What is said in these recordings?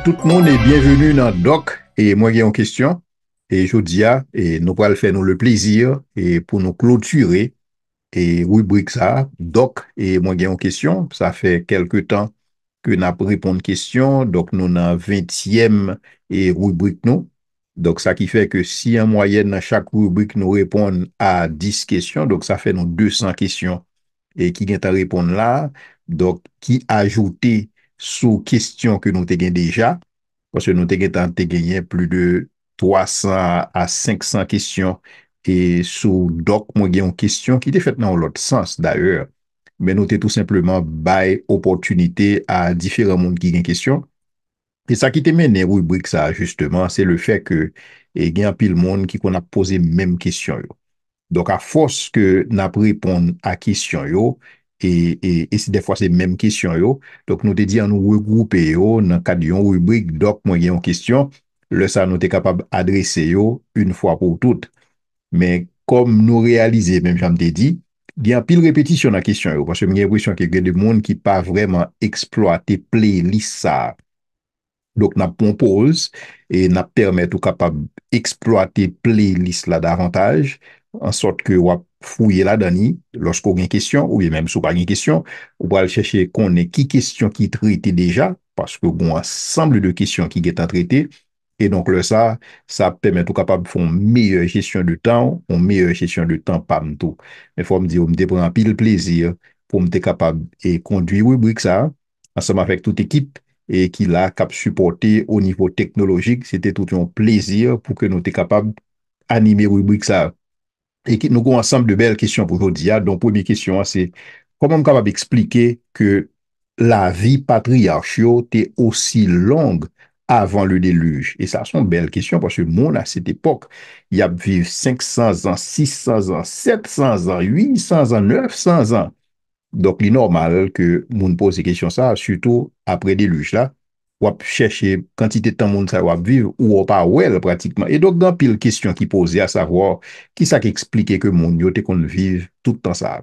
tout le monde et bienvenue dans Doc et moi qui ai une question et je dis et nous allons faire nous le plaisir et pour nous clôturer et rubrique ça Doc et moi qui ai une question ça fait quelque temps que nous avons répondu à une question donc nous dans 20e et rubrique nous donc ça qui fait que si en moyenne dans chaque rubrique nous répondons à 10 questions donc ça fait nous 200 questions et qui vient à répondre là donc qui ajouter sous question que nous avons déjà parce que nous avons gagné plus de 300 à 500 questions. Et sous doc, moi, j'ai une question qui était faite dans l'autre sens, d'ailleurs. Mais nous avons tout simplement bail opportunité à différents mondes qui ont une question. Et ça qui te mené rubrique ça, justement, c'est le fait que, il y a un pile monde qui qu'on a posé même question, yo. Donc, à force que n'a répondre à question yo, et si des fois c'est même question yo, donc nous te dit à nous regrouper yo, dans le cadre d'une rubrique, donc moi j'ai une question, le ça nous t'es capable d'adresser yo une fois pour toutes. Mais comme nous réaliser, même j'en t'ai dit, il y a pile répétition dans la question yo, parce que j'ai l'impression qu'il y a des gens qui pas vraiment exploité playlist ça. Donc, n'a propose et n'a permet tout capable exploiter playlist là davantage, en sorte que vous fouiller là-dedans, lorsqu'on a une question, ou bien même si vous pas une question, vous allez chercher qu'on ait qui question qui traité déjà, parce que bon, ensemble de questions qui est traité, et donc le ça permet tout capable de faire une meilleure gestion de temps, une meilleure gestion de temps, pas tout. Mais faut me dire, on me prend pile plaisir pour me capable et conduire rubrique ça, ensemble avec toute équipe et qui l'a cap supporté au niveau technologique. C'était tout un plaisir pour que nous soyons capables d'animer rubrique ça. Et nous avons ensemble de belles questions pour aujourd'hui. Donc, première question, c'est comment on est capable d'expliquer que la vie patriarcale était aussi longue avant le déluge? Et ça, c'est une belle question parce que mon à cette époque, il y a vécu 500 ans, 600 ans, 700 ans, 800 ans, 900 ans. Donc, il est normal que moun pose ces questions ça, surtout après déluge là, ou chercher quantité de temps moun ça ou vivre ou pas well pratiquement. Et donc, dans pile question qui posait à savoir qui ça qui expliquait que moun yo te kon vive tout le temps ça.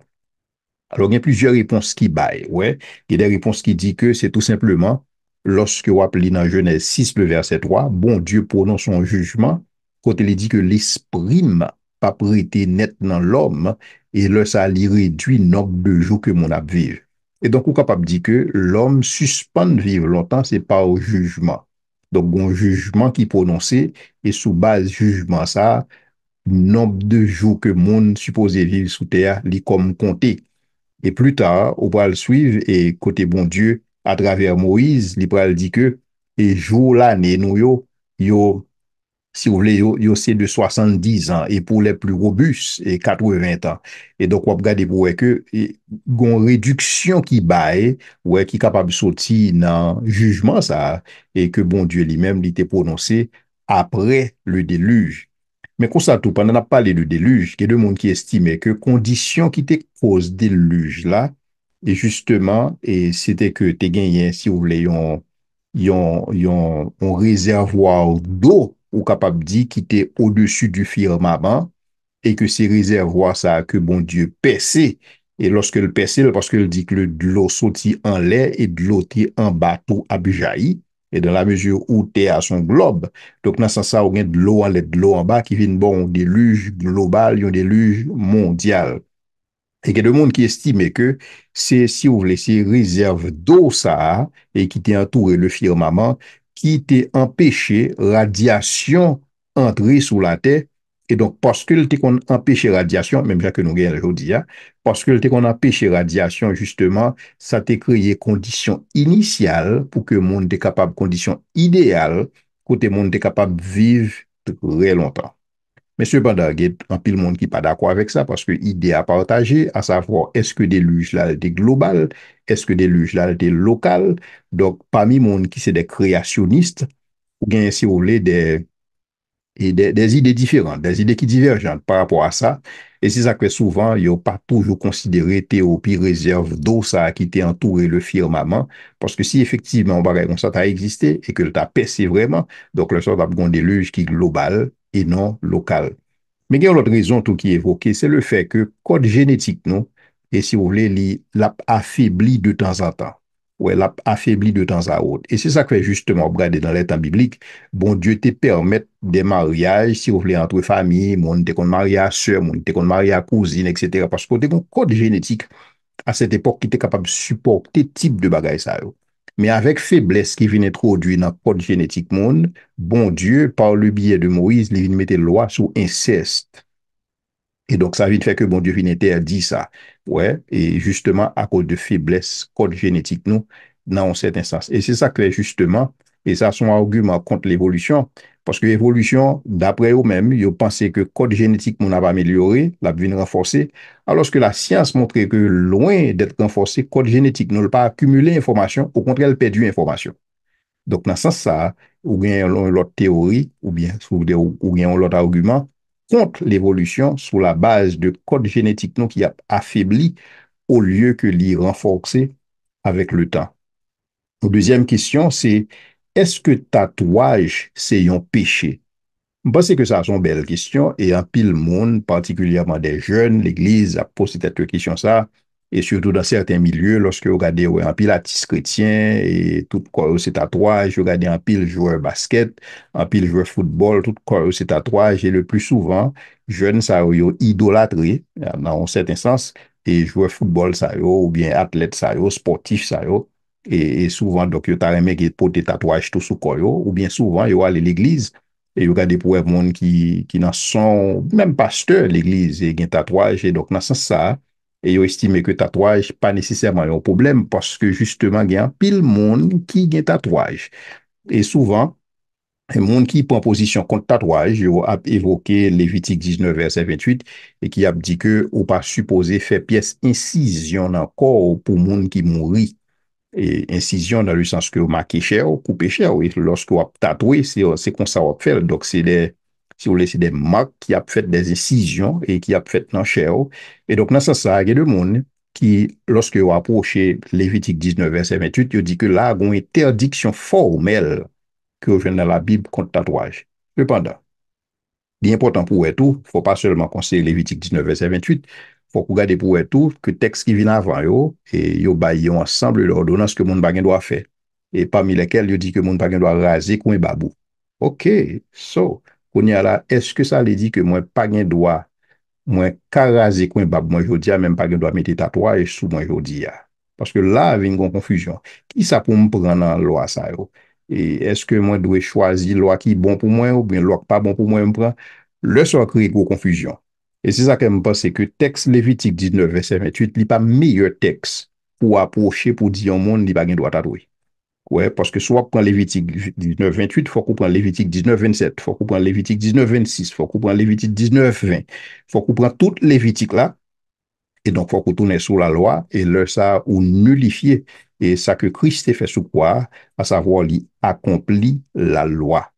Alors, il y a plusieurs réponses qui baillent, ouais. Il y a des réponses qui disent que c'est tout simplement, lorsque vous appelez dans Genèse 6, le verset 3, bon Dieu prononce son jugement, quand il dit que l'esprit m'a pas prêté net dans l'homme, et là, ça lui réduit nombre de jours que mon a vivre. Et donc, on est capable de dire que l'homme suspend de vivre longtemps, c'est pas au jugement. Donc, un jugement qui est prononcé, et sous base jugement ça, nombre de jours que monde supposé vivre sous terre, li comme compté. Et plus tard, on va le suivre et côté bon Dieu, à travers Moïse, il va dire que, et jour l'année, nous, si vous voulez, c'est de 70 ans et pour les plus robustes, et 80 ans. Et donc, on va regarder pour voir que, une réduction qui baille, ouais, qui est capable de sortir dans le jugement, ça, et que bon Dieu lui-même, il était prononcé après le déluge. Mais qu'on ça tout, pendant qu'on a parlé de déluge, il y a des gens qui estimaient que condition qui te cause déluge là, et justement, et c'était que tu gagné, si vous voulez, un réservoir d'eau, ou capable de dire, qui était au-dessus du firmament, et que ces réservoirs, ça, que bon Dieu percé. Et lorsque le percé, parce qu'il dit que de l'eau sortit en l'air et de l'eau en bateau a jailli, et dans la mesure où Terre a son globe, donc dans ce sens, on a de l'eau en l'air, de l'eau en bas, qui vient bon, un déluge global, un déluge mondial. Et il y a des gens qui estiment que c'est, si vous voulez, ces réserves d'eau, ça, et qui t'est entouré le firmament, qui t'est empêché radiation entrer sous la terre. Et donc, parce que le qu'on empêché radiation, même que nous gagnons aujourd'hui, hein, parce que le qu'on empêché radiation, justement, ça t'a créé conditions initiales pour que le monde est capable, conditions idéales, pour que le monde est capable de vivre très longtemps. Mais cependant, il y a un pile monde qui n'est pas d'accord avec ça parce que l'idée à partager, à savoir, est-ce que des luges là étaient globales, est-ce que des luges là étaient locales? Donc, parmi les monde qui sont des créationnistes, ou bien, si vous voulez, des idées différentes, des idées qui divergentes par rapport à ça. Et c'est ça que souvent, ils n'ont pas toujours considéré théorie réserve d'eau, ça qui était entouré le firmament. Parce que si effectivement, on ça a existé et que le t'a percé vraiment, donc le sort va avoir un déluge qui est global et non local. Mais il y a une autre raison tout qui est évoquée, c'est le fait que code génétique, non, et si vous voulez, l'a affaibli de temps en temps. ou elle a affaibli de temps à autre. Et c'est ça que fait justement, regardez dans les temps bibliques, bon Dieu te permet des mariages, si vous voulez, entre familles, mon te qu'on marie à soeur, mon te qu'on marie à cousine, etc. Parce que tu as un code génétique à cette époque qui était capable de supporter type de bagaille ça. Yo. Mais avec faiblesse qui vient introduire dans le code génétique monde, bon Dieu, par le biais de Moïse, il vient mettre loi sur inceste. Et donc, ça vient de faire que bon Dieu vient interdire ça. Ouais. Et justement, à cause de faiblesse code génétique, nous, dans cette instance. Et c'est ça que justement, et ça, son argument contre l'évolution. Parce que l'évolution, d'après eux-mêmes, ils pensaient que code génétique, on n'a pas amélioré, l'a bien renforcé, alors que la science montrait que loin d'être renforcé, code génétique n'a pas accumulé information, au contraire, elle perdu information. Donc, dans ce sens, ça, ou bien l'autre théorie, ou bien l'autre argument contre l'évolution sous la base de code génétique non, qui a affaibli au lieu que l'y renforcer avec le temps. La deuxième question, c'est est-ce que tatouage, c'est un péché? Je pense que ça, c'est une belle question et un pile monde, particulièrement des jeunes, l'Église a posé cette question ça et surtout dans certains milieux, lorsque vous regardez ouais, un pile artiste chrétien et tout quoi c'est tatouage, vous regardez un pile joueur basket, un pile joueur football, tout quoi c'est tatouage et le plus souvent, jeunes ça yo idolâtré dans un certain sens et joueur football ça yo ou bien athlète ça yo, sportif ça yo et souvent donc yo ta remè qui porte des tatouages tout sous corps yo ou bien souvent yo aller l'église et regardez pour les gens qui n'en sont même pasteurs l'église et un tatouage et donc dans ce sens ça et ils estiment que tatouage pas nécessairement un problème parce que justement il y a un pile monde qui a un tatouage et souvent un monde qui prend position contre tatouage il a évoqué Lévitique 19 verset 28 et qui a dit que ou pas supposé faire pièce incision dans le corps pour monde qui mourit et incision dans le sens que vous marquez cher, coupez cher. Et lorsque vous tatouez, c'est comme ça vous fait. Donc, c'est des, si vous voulez, c'est des marques qui a fait des incisions et qui a fait dans cher. Et donc, dans ce sens, il y a des monde qui, lorsque vous approchez Lévitique 19, verset 28, il dit que là, il y a une interdiction formelle que vous dans la Bible contre tatouage. Cependant, l'important pour tout, faut pas seulement conseiller Lévitique 19, verset 28, faut qu'on regarde pour tout, que texte qui vient avant yo, et yo baillent ensemble l'ordonnance que mon bagin doit faire. Et parmi lesquels yo dit que mon bagin doit raser comme un babou. OK, so, qu'on y a là, est-ce que ça veut dire que moi bagin doit moi karaze kwen bab moi jodi a même pas doit mettre tatouage sous moi jodi a parce que là il y a une confusion qui ça pour me prendre dans loi ça yo et est-ce que moi dois choisir loi qui bon pour moi ou bien loi qui pas bon pour moi me prend le soit créer gros confusion et c'est ça que me pense que texte Lévitique 19 verset 28 n'est pas meilleur texte pour approcher pour dire au monde il pas droit tatouer. Ouais, parce que soit prend Lévitique 19, 28, faut qu'on prenne Lévitique 19, 27, faut qu'on prenne Lévitique 19, 26, faut qu'on prenne Lévitique 19, 20, faut qu'on prenne toute Lévitique là, et donc faut qu'on tourne sur la loi, et là ça, ou nullifier, et ça que Christ fait sous quoi, à savoir, il accomplit la loi.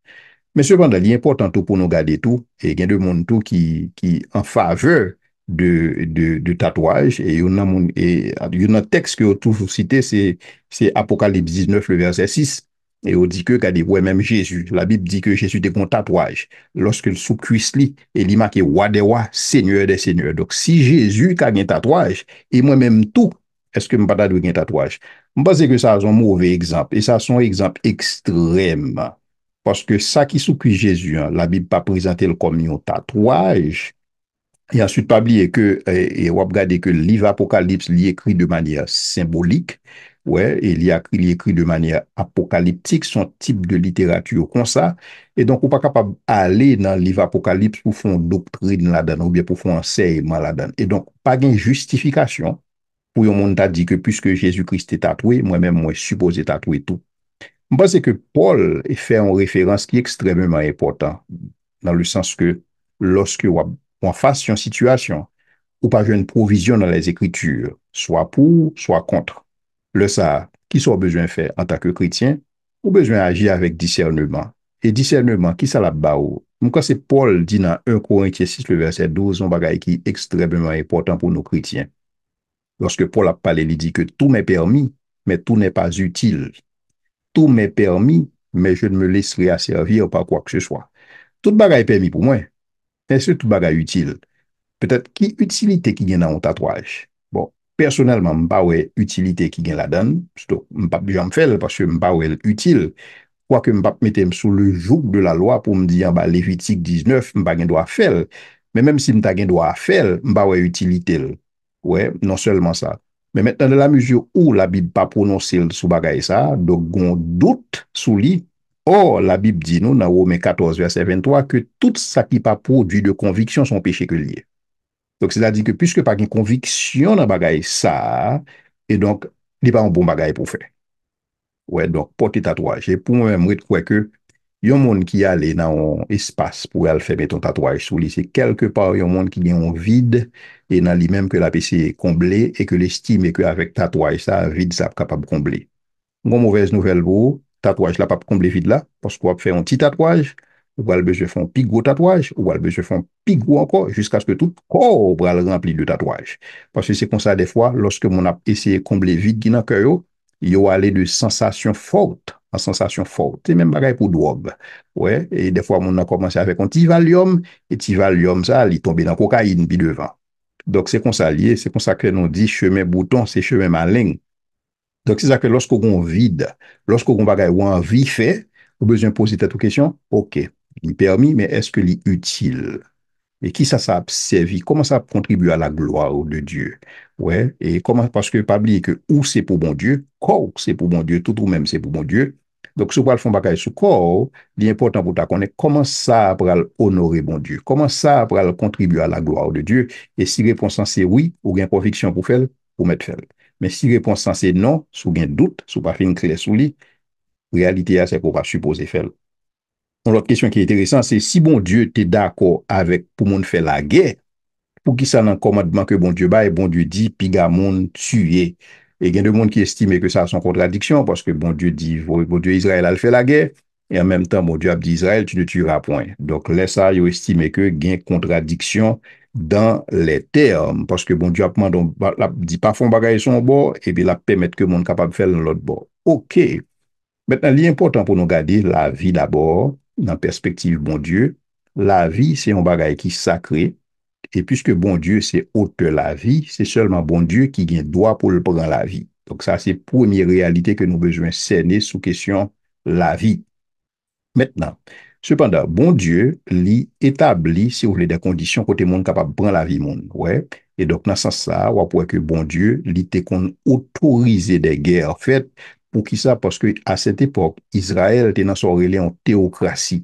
Mais cependant, il est important tout pour nous garder tout, et il y a de monde tout qui en faveur de tatouage, et il y a un texte que vous toujours cité, c'est Apocalypse 19, le verset 6, et on dit que, regardez, ouais, même Jésus, la Bible dit que Jésus était un tatouage, lorsque le sous cuisse et il marqué roi des rois, seigneur des seigneurs. Donc, si Jésus a un tatouage, et moi-même tout, est-ce que je ne pas un tatouage? Je pense que ça, c'est un mauvais exemple, et ça, c'est un exemple extrême. Parce que ça qui soukri Jésus, hein, la Bible pas présenté comme un tatouage. Et ensuite, pas oublier que, et on regarder que le livre Apocalypse, il est écrit de manière symbolique. Ouais, et il est écrit de manière apocalyptique, son type de littérature comme ça. Et donc, on n'est pas capable d'aller dans le livre Apocalypse pour faire une doctrine là-dedans, ou bien pour faire un enseignement là-dedans. Et donc, pas de justification pour un monde qui dit que puisque Jésus-Christ est tatoué, moi-même, moi, je suppose tatouer tout. Je pense que Paul fait une référence qui est extrêmement importante, dans le sens que lorsque on fasse une situation ou pas une provision dans les Écritures, soit pour, soit contre, le ça, qui soit besoin de faire en tant que chrétien, ou besoin d'agir avec discernement. Et discernement, qui ça là-bas? Donc, c'est Paul dit dans 1 Corinthiens 6, le verset 12, un bagage qui est extrêmement important pour nos chrétiens. Lorsque Paul a parlé, il dit que tout m'est permis, mais tout n'est pas utile. Tout m'est permis, mais je ne me laisserai asservir par quoi que ce soit. Tout bagage est permis pour moi, mais c'est tout bagage utile. Peut-être qui utilité qui vient dans un tatouage. Bon, personnellement, je pas ouais utilité qui gagne la donne. Je pas bien faire parce que je pas ouais utile. Quoique je pas mettre sous le joug de la loi pour me dire, bah, Lévitique 19, je pas droit à faire. Mais même si je pas droit à faire, je pas ouais utilité. Ouais, non seulement ça. Mais maintenant, dans la mesure où la Bible pas prononcé sous bagay ça, donc on doute sous lui. Or, la Bible dit nous, dans Romains 14, verset 23, que tout ça qui pas produit de conviction sont péchés que liés. Donc, c'est-à-dire que puisque pas une conviction dans bagay ça, et donc, il n'est pas un bon bagay pour faire. Ouais, donc, porter tatouage. Et pour moi, je crois que yon monde qui allait dans un espace pour aller faire ton tatouage sur lui, c'est quelque part yon monde qui a un vide et dans lui-même que la PC est comblé et que l'estime qu'avec tatouage, ça, vide, ça capable de combler. Une mauvaise nouvelle pour tatouage là, pas combler vide là, parce qu'on va faire un petit tatouage, ou va besoin faire un plus gros tatouage, ou va besoin faire un plus gros encore, jusqu'à ce que tout corps va le remplir de tatouage. Parce que c'est comme ça, des fois, lorsque mon a essayé de combler vide qui dans le cœur, il y a aller de sensations fortes en sensations fortes. C'est même pareil pour drogue. Ouais, et des fois, on a commencé avec un petit Valium, et petit Valium, ça, il tombe dans la cocaïne, puis devant. Donc, c'est comme ça lié, c'est comme ça que nous dit chemin bouton, c'est chemin malin. Donc, c'est ça que lorsqu'on vide, lorsqu'on bagaille ou envie fait, on a besoin de poser cette question. OK, il est permis, mais est-ce que est utile? Et qui ça a servi? Comment ça contribue à la gloire de Dieu? Ouais, et comment, parce que pas oublier que ou c'est pour bon Dieu, quoi c'est pour bon Dieu, tout ou même c'est pour bon Dieu. Donc, si vous le fond bagaille sur corps, l'important pour ta connaître comment ça va honorer bon Dieu, comment ça va contribuer à la gloire de Dieu. Et si réponse c'est oui, ou bien conviction pour faire, pour mettre faire. Mais si réponse c'est non, sous bien doute, sous pas fin clair sous lui, réalité c'est qu'on va supposer faire. L'autre question qui est intéressante, c'est si bon Dieu t'es d'accord avec pour moun faire la guerre, pour qui ça dans le commandement que bon Dieu bat et bon Dieu dit, piga moun tuer. Et il y a des gens qui estiment que ça a son contradiction parce que bon Dieu dit, bon Dieu Israël a fait la guerre et en même temps, bon Dieu a dit Israël, tu ne tueras point. Donc, là, ça, ils estiment que il y a une contradiction dans les termes parce que bon Dieu a dit pas font bagaille son bord et puis la permettre que monde capable de faire l'autre bord. OK. Maintenant, l'important pour nous garder la vie d'abord, dans la perspective bon Dieu, la vie, c'est un bagage qui est sacré. Et puisque bon Dieu, c'est auteur la vie, c'est seulement bon Dieu qui a droit pour le prendre la vie. Donc ça, c'est la première réalité que nous avons besoin de cerner sous question la vie. Maintenant, cependant, bon Dieu, lui établit, si vous voulez, des conditions côté monde capable de prendre la vie monde. Ouais. Et donc, dans ce sens-là, on voit que bon Dieu, lui était qu'on autorisé des guerres faites. Pour qui ça? Parce que à cette époque, Israël était dans son relais en théocratie.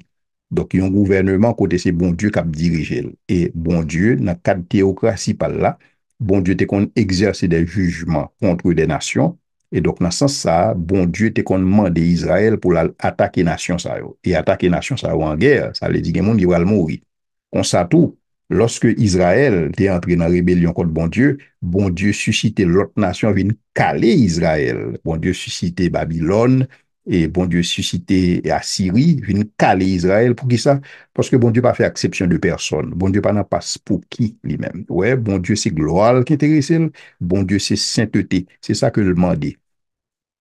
Donc, il y a un gouvernement côté c'est bon Dieu qui a dirigé. Et bon Dieu, dans le cadre de théocratie par là, bon Dieu était qu'on exercer des jugements contre des nations. Et donc, dans ce sens, ça, bon Dieu te qu'on demande Israël pour attaquer nation ça yo. Et attaquer nation ça yo en guerre, ça veut dire que monde va mourir. On sait tout. Lorsque Israël était entré dans la rébellion contre bon Dieu suscitait l'autre nation vient caler Israël. Bon Dieu suscitait Babylone et bon Dieu suscitait Assyrie vient caler Israël. Pour qui ça? Parce que bon Dieu pas fait exception de personne. Bon Dieu pas n'a pas pour qui lui-même. Ouais, bon Dieu c'est gloire qui intéresse. Bon Dieu c'est sainteté. C'est ça que le demandait.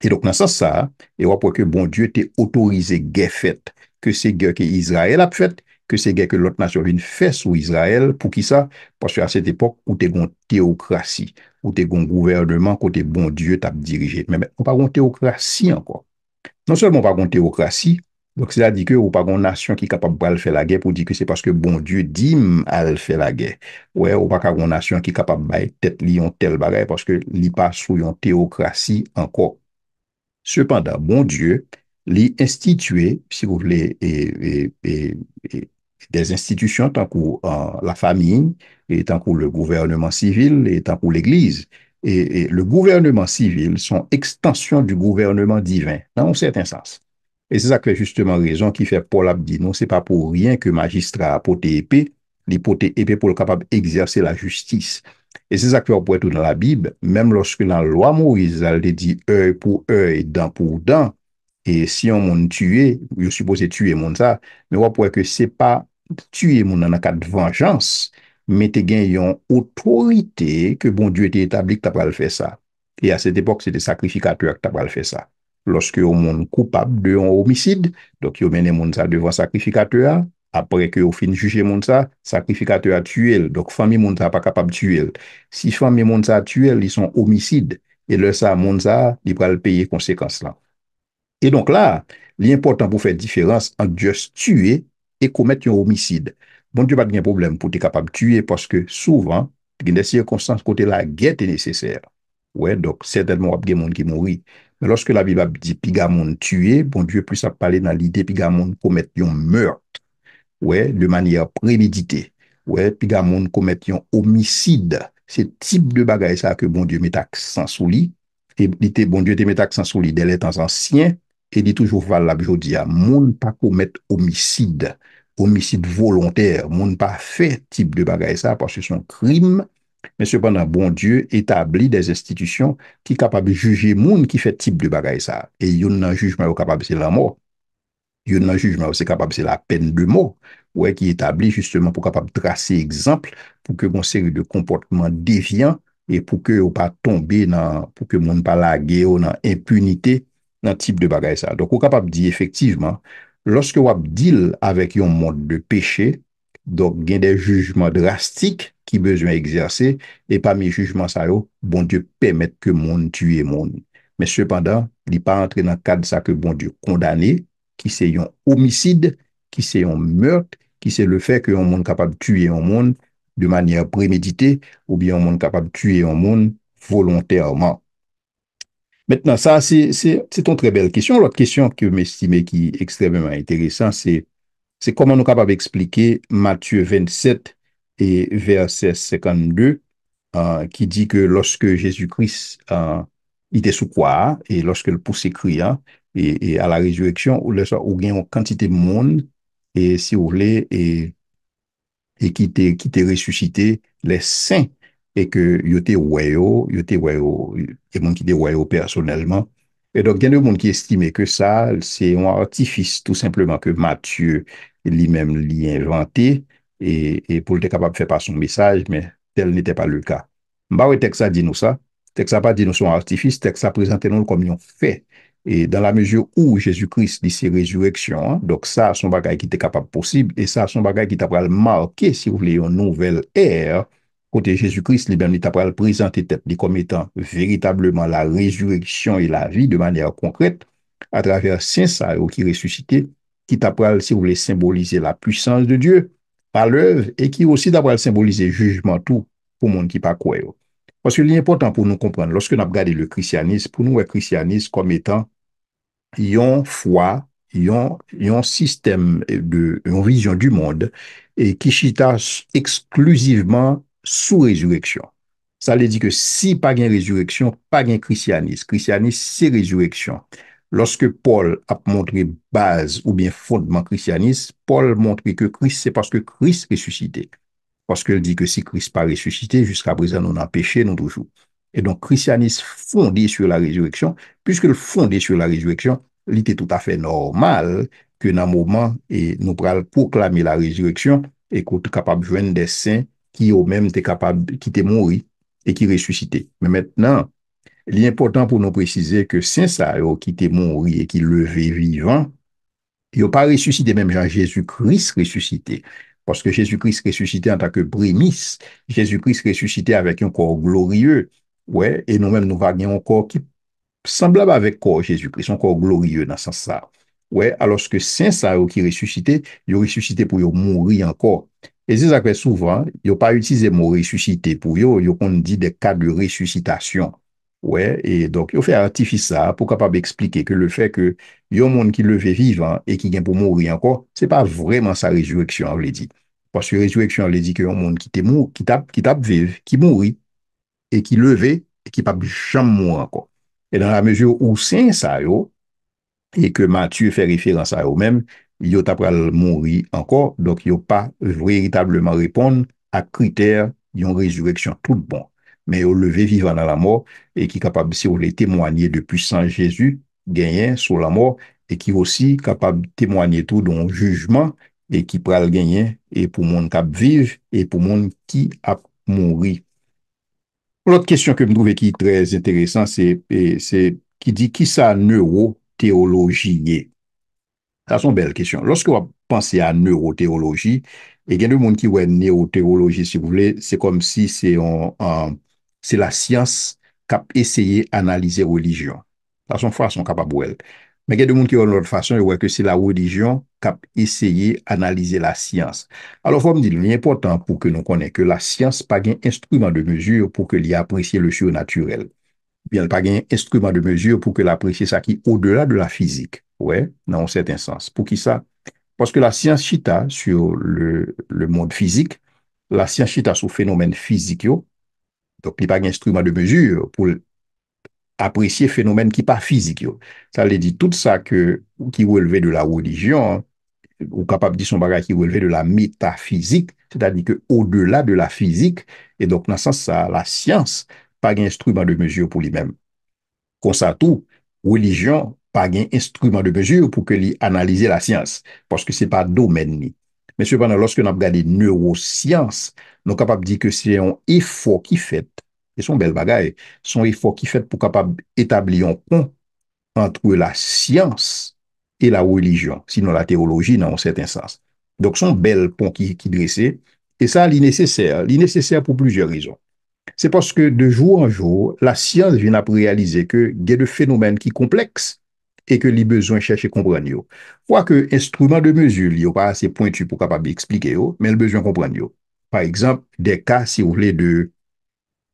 Et donc, dans ce sens, ça, et on voit que bon Dieu t'a autorisé guerre faite, que c'est guerre que Israël a faite, que c'est guerre que l'autre nation vient faire sur Israël. Pour qui ça? Parce qu'à cette époque, où t'es une théocratie, où t'es un gouvernement, côté bon Dieu t'a dirigé. Mais on pas une théocratie encore. Non seulement pas une théocratie, donc c'est-à-dire que ou pas une nation qui est capable de faire la guerre pour dire que c'est parce que bon Dieu dit à faire la guerre. Ouais, ou pas une nation qui est capable de tête lion tel bagage parce que li pas sous une théocratie encore. Cependant, bon Dieu, les institué, si vous voulez, et des institutions tant que la famille, et tant que le gouvernement civil, et tant que l'Église. Et le gouvernement civil sont extensions du gouvernement divin, dans un certain sens. Et c'est ça que justement raison qui fait Paul a dit, non, c'est pas pour rien que magistrat a porté épée, il porté épée pour le capable d'exercer la justice. Et c'est ça que on peut tout dans la Bible, même lorsque dans la loi Moïse, elle dit œil pour œil, dent pour dent, et si on monde tué, il est supposé tuer mon ça, mais on peut que c'est pas tuer mon dans le cas de vengeance, mais tu gagné une autorité que bon Dieu t'a établi que tu pas le faire ça. Et à cette époque, c'était sacrificateur que tu pas le faire ça. Lorsque on monde coupable d'un homicide, donc il mène mon ça devant sacrificateur, Après que au fin juger moun ça, sacrificateur a tué. Donc, famille moun ça pas capable de tuer. Si famille moun ça a tué, ils sont homicides. Et le ça, moun ça, il va le payer conséquences là. Et donc là, l'important pour faire différence entre juste tuer et commettre un homicide. Bon Dieu, pas de problème pour être capable de tuer parce que souvent, il y a des circonstances côté la guerre est nécessaire. Ouais, donc certainement, il y a des gens qui mourent. Mais lorsque la Bible dit piga moun tuer, bon Dieu, plus ça parler dans l'idée piga moun commettre un meurtre, ouais, de manière préméditée. Ouais, piga moun commettre un homicide. C'est type de bagaille ça que bon Dieu met accent sur lui. Et bon Dieu te met accent sur lui dès les temps anciens et dit toujours valable aujourd'hui. Moun pas commettre homicide, homicide volontaire, moun pas fait type de bagaille ça parce que c'est un crime. Mais cependant, bon Dieu établit des institutions qui sont capables de juger moun qui fait type de bagaille ça. Et il y a un jugement capable c'est la mort. Il y a un jugement c'est capable c'est la peine de mort. Ouais, qui établit justement pour capable tracer exemple pour que une série de comportements déviants et pour que on pas tomber dans pour que monde pas laguer ou dans impunité dans type de bagaille ça. Donc on capable dire effectivement lorsque on deal avec un monde de péché, donc il y a des jugements drastiques qui besoin exercer et parmi les jugements ça yo, bon Dieu permet que monde tue monde. Mais cependant, il n'est pas entré dans le cadre de ça que bon Dieu condamné qui c'est un homicide, qui c'est un meurtre, qui c'est le fait qu'un monde capable de tuer un monde de manière préméditée ou bien un monde capable de tuer un monde volontairement. Maintenant, ça, c'est une très belle question. L'autre question que m'estime qui est extrêmement intéressante, c'est comment nous sommes capables d'expliquer Matthieu 27 et verset 52, qui dit que lorsque Jésus-Christ il était sous croix et lorsque le poussait criant et à la résurrection, où il y a une quantité de monde et si vous voulez, et qui t'est ressuscité les saints et que yo te wayo, et mon qui te wayo personnellement. Et donc, il y a des gens qui estiment que ça, c'est un artifice tout simplement que Matthieu lui-même l'a inventé et pour être capable de faire passer son message, mais tel n'était pas le cas. Bah oui, texte ça dit nous ça. Texte ça pas dit nous son artifice, texte ça présente nous comme un fait. Et dans la mesure où Jésus-Christ dit ses résurrections, hein, donc ça, son bagage qui était capable possible, et ça, son bagage qui t'a marqué, si vous voulez, une nouvelle ère, côté Jésus-Christ, lui-même, il t'a présenté tête comme étant véritablement la résurrection et la vie de manière concrète, à travers Saint Sao qui ressuscité, qui t'a si vous voulez, symboliser la puissance de Dieu par l'œuvre, et qui aussi t'a symboliser jugement tout pour le monde qui pas croire. Parce que l'important pour nous comprendre, lorsque nous regardons le christianisme, pour nous, le christianisme comme étant yon foi, yon système yon vision du monde et qui chita exclusivement sous résurrection. Ça veut dire que si pas de résurrection, pas de christianisme. Christianisme, c'est résurrection. Lorsque Paul a montré base ou bien fondement christianisme, Paul montre que Christ, c'est parce que Christ ressuscité. Parce qu'elle dit que si Christ pas ressuscité, jusqu'à présent, nous avons péché, nous toujours. Et donc, christianisme fondé sur la résurrection, puisque le fondé sur la résurrection, il était tout à fait normal que dans un moment, et nous pourrons proclamer la résurrection et qu'on soit capable de joindre des saints qui eux-mêmes étaient capables, qui étaient morts et qui ressuscitaient. Mais maintenant, il est important pour nous préciser que saint ça, qui étaient morts et qui levaient vivant, il n'a pas ressuscité même Jésus-Christ ressuscité. Parce que Jésus-Christ ressuscité en tant que prémisse, Jésus-Christ ressuscité avec un corps glorieux. Ouais, et nous-mêmes, nous avons un corps qui semblable avec corps Jésus-Christ, un corps glorieux dans ce sens-là. Ouais, alors que Saint ça qui ressuscité, il ressuscité pour mourir encore. Et c'est ça que souvent, il n'a pas utilisé le mot ressuscité pour eux, il a dit des cas de ressuscitation. Ouais, et donc, il fait artifice ça pour capable expliquer que le fait que il y a un monde qui levé vivant et qui vient pour mourir encore, c'est pas vraiment sa résurrection, on l'a dit. Parce que résurrection, on l'a dit qu'il y a un monde qui t'est mort, qui tape vivre, qui mourit et qui levé et qui pas jamais mourir encore. Et dans la mesure où c'est ça, yo, et que Matthieu fait référence à eux-mêmes, ils ont après mourir encore, donc ils n'ont pas véritablement répondre à critères d'une résurrection tout bon. Mais ils ont levé vivant dans la mort et qui est capable, si vous voulez, témoigner de puissance Jésus gagné sur la mort et qui est aussi capable de témoigner tout dans le jugement et qui pourra le gagner et pour monde qui vivre et pour monde qui a mouru. L'autre question que je trouve qui est très intéressante, c'est qui dit qui ça neurothéologie. Ça, c'est une belle question. Lorsque on pense à neurothéologie, et il y a des gens qui voient neurothéologie, si vous voulez, c'est comme si c'est la science qui a essayé d'analyser la religion. Ça, c'est une façon capable de voir. Mais il y a des gens qui ont l'autre façon, ils voient que c'est la religion qui a essayé d'analyser la science. Alors, il faut me dire, l'important pour que nous connaissions que la science n'est pas un instrument de mesure pour que l'y apprécier le surnaturel. Bien, pas un instrument de mesure pour que l'apprécier ça qui est au-delà de la physique. Ouais, dans un certain sens. Pour qui ça? Parce que la science chita sur le monde physique, la science chita sur le phénomène physique, yo, donc il n'y a pas d'instrument de mesure pour apprécier phénomène qui n'est pas physique. Yo. Ça veut dire tout ça qui relevait de la religion, ou capable de dire son bagage qui relevait de la métaphysique, c'est-à-dire que au-delà de la physique, et donc dans ce sens, ça, la science, pas d'instrument de mesure pour lui-même. Comme ça, tout, religion, pas un instrument de mesure pour que lui analyser la science, parce que c'est pas domaine ni. Mais cependant, lorsque nous regardons neurosciences, nous sommes capables de dire que c'est un effort qui fait, et son bel bagage, son effort qui fait pour capable établir un pont entre la science et la religion, sinon la théologie dans un certain sens. Donc, son bel pont qui dressé, et ça, l'innécessaire pour plusieurs raisons. C'est parce que de jour en jour, la science vient à réaliser que il y a des phénomènes qui sont complexes et que les besoins cherchent à comprendre. Quoi que instrument de mesure, il n'est pas assez pointu pour capable d'expliquer, mais le besoin de comprendre. Par exemple, des cas, si vous voulez,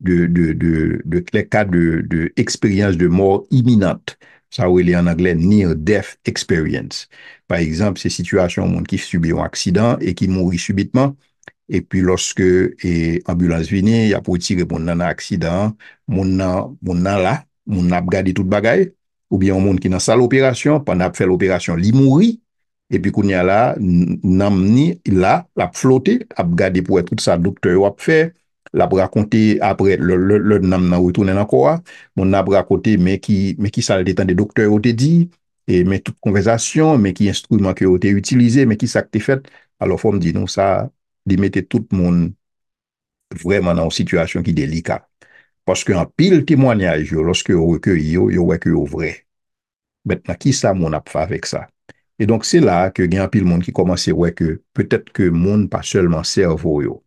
les cas de expérience de mort imminente. Ça, il est en anglais near-death experience. Par exemple, ces situations où on qui subit un accident et qui mourit subitement, et puis, lorsque l'ambulance vient, il y a pour tirer mon nan accident, mon nan là, mon n'a gardé toute bagaille, ou bien un monde qui dans salle opération, pendant fait l'opération, li mouri, et puis qu'on y a là, nam ni là, la flotter, a gardé pour tout ça, docteur a fait, l'a raconté après le nam nan retourner encore, mon n'a raconté, mais qui ça le temps des docteurs ont dit, et mais toute conversation, mais qui instrument qui ont été utilisés, mais qui ça que fait, alors faut me dire, non, ça, de mettre tout le monde vraiment dans une situation qui est délicate. Parce qu'en pile témoignage, lorsque vous recueillez, vous voyez que vous vrai. Maintenant, qui ça, mon a fait avec ça? Et donc, c'est là que il y a un pile monde qui commence à voir que peut-être que le monde pas seulement cerveau, yo.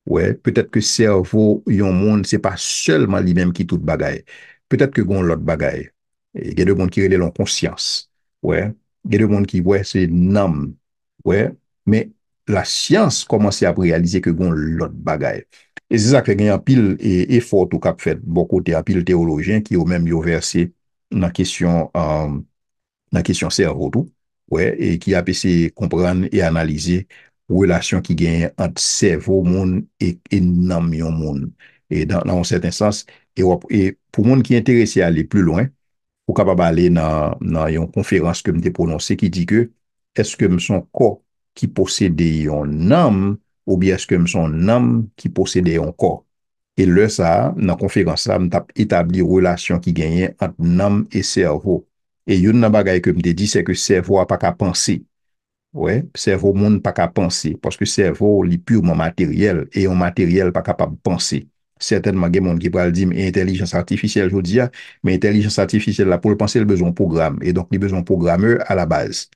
Ouais, peut-être que cerveau, yon monde, c'est pas seulement lui-même qui tout bagaille. Peut-être que gon l'autre bagaille. Il y a des gens qui relèvent en conscience. Ouais. Il y a des gens qui, ouais, c'est nam. Ouais. Mais la science commence à réaliser que gon l'autre bagaille. Et c'est ça que il y a un pile et effort tout cap fait, beaucoup de pile théologiens qui ont même yo versé dans la question cerveau tout, ouais, et qui a essayé de comprendre et analyser relation qui gagne entre cerveau monde et nam yon monde. Et dans un certain sens, et pour monde qui est intéressé à aller plus loin, pour capable aller dans une conférence que m'ai prononcée qui dit que est-ce que son corps qui possède un âme ou bien est-ce que son âme qui possède un corps? Et là, ça, dans la conférence, ça, m'a établi relation qui gagnait entre âme et cerveau. Et une nan bagay que m'te dit, c'est que cerveau a pas qu'à penser. Ouais, cerveau monde pas qu'à penser. Parce que cerveau, est purement matériel. Et un matériel pas capable de penser. Certainement, il y a des gens qui parlent dire, mais intelligence artificielle, je dis, mais intelligence artificielle, là, pour le penser, il a besoin de programme. Et donc, il a besoin de programmeur à la base.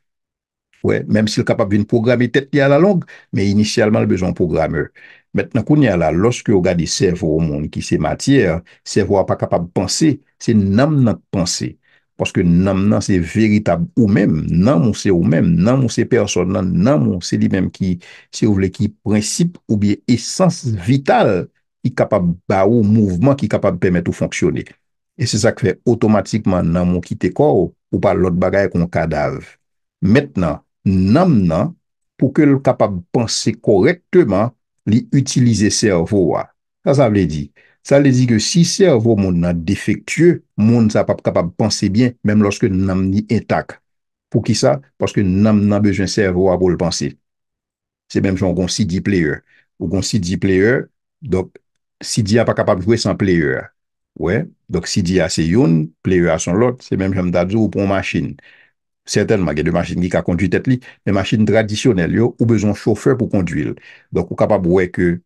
Ouais, même s'il est capable de programmer tête à la longue, mais initialement, le besoin de programmeur. Maintenant, qu'on y a là, lorsque vous regardez le cerveau au monde qui c'est matière, le cerveau n'est pas capable de penser, c'est nam nan penser. Parce que nam nan c'est véritable ou même, nam c'est ou même, nam c'est personne, nam c'est lui-même qui, si vous voulez, qui principe ou bien essence vitale qui est capable de ou mouvement qui est capable de permettre de fonctionner. Et c'est ça qui fait automatiquement nam qui te corps ou pas l'autre bagaille qu'on cadavre. Maintenant, nam nan, pour que le capable de penser correctement, li utiliser cerveau. Ça veut dire. Ça veut dire que si cerveau mon nan défectueux, mon ça pas capable de penser bien, même lorsque nam ni intact. Pour qui ça? Parce que nam nan besoin de cerveau pour le penser. C'est même genre un CD player. Ou un CD player, donc CD a pas capable de jouer sans player. Ouais. Donc CD a c'est une, player a son l'autre, c'est même j'aime ou pour une machine. Certainement, il y a des machines qui ont conduit tête li, les machines traditionnelles, yo, ou besoin de chauffeur pour conduire. Donc, ou capable de voir que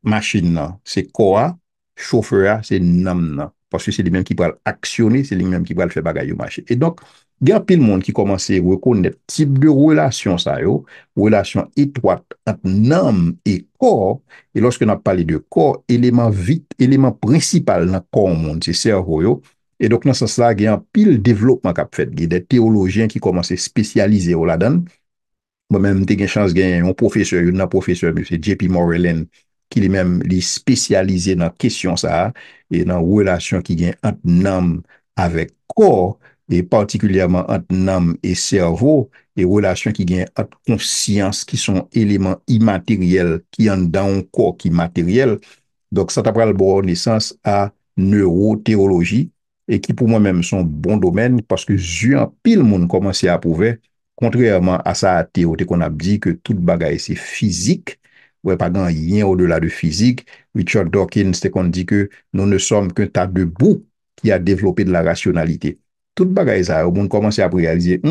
machine, c'est quoi, chauffeur, c'est nam. parce que c'est lui-même qui va actionner, c'est lui-même qui va le faire bagaille au marché. Et donc, il y a pile monde qui commence à reconnaître type de relation ça yo, relation étroite entre âme et corps. Et lorsque on a parlé de corps, élément vite, élément principal dans le corps monde, c'est cerveau yo. Et donc, dans ce sens-là, il y a un pile développement qu'a fait. Il y a des théologiens qui commencent à spécialiser là-dedans. Moi-même, j'ai une chance de gagner un professeur, M. J.P. Moreland, qui est même spécialisé dans la question ça, et dans la relation qui gagne entre l'âme avec corps, et particulièrement entre l'âme et cerveau, et relations qui gagne entre conscience, qui sont éléments immatériels, qui ont dans un corps qui est matériel. Donc, ça t'apprend le bon naissance à neurothéologie et qui pour moi-même sont bon domaine parce que j'ai un pile monde commencé à prouver, contrairement à sa théorie qu'on a dit que toute bagaille c'est physique, ouais, pas grand rien au-delà de physique. Richard Dawkins, c'est qu'on dit que nous ne sommes qu'un tas de boue qui a développé de la rationalité. Toute bagaille ça, au monde commence à réaliser,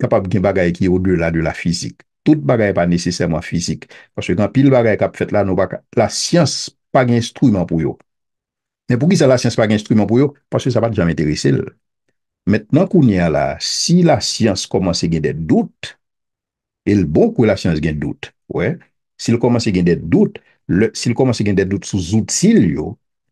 capable de bagaille qui est au-delà de la physique. Toute bagaille pas nécessairement physique. Parce que quand pile bagaille qu'a fait là, la science pas d'instrument pour eux. Mais pour qui ça la science pas d'instrument pour eux? Parce que ça va jamais intéresser. Maintenant qu'on y a là, si la science commence à avoir des doutes, et le bon que la science gagne doute, ouais, s'il commence à gagner des doutes, s'il commence à gagner des doutes sous outils,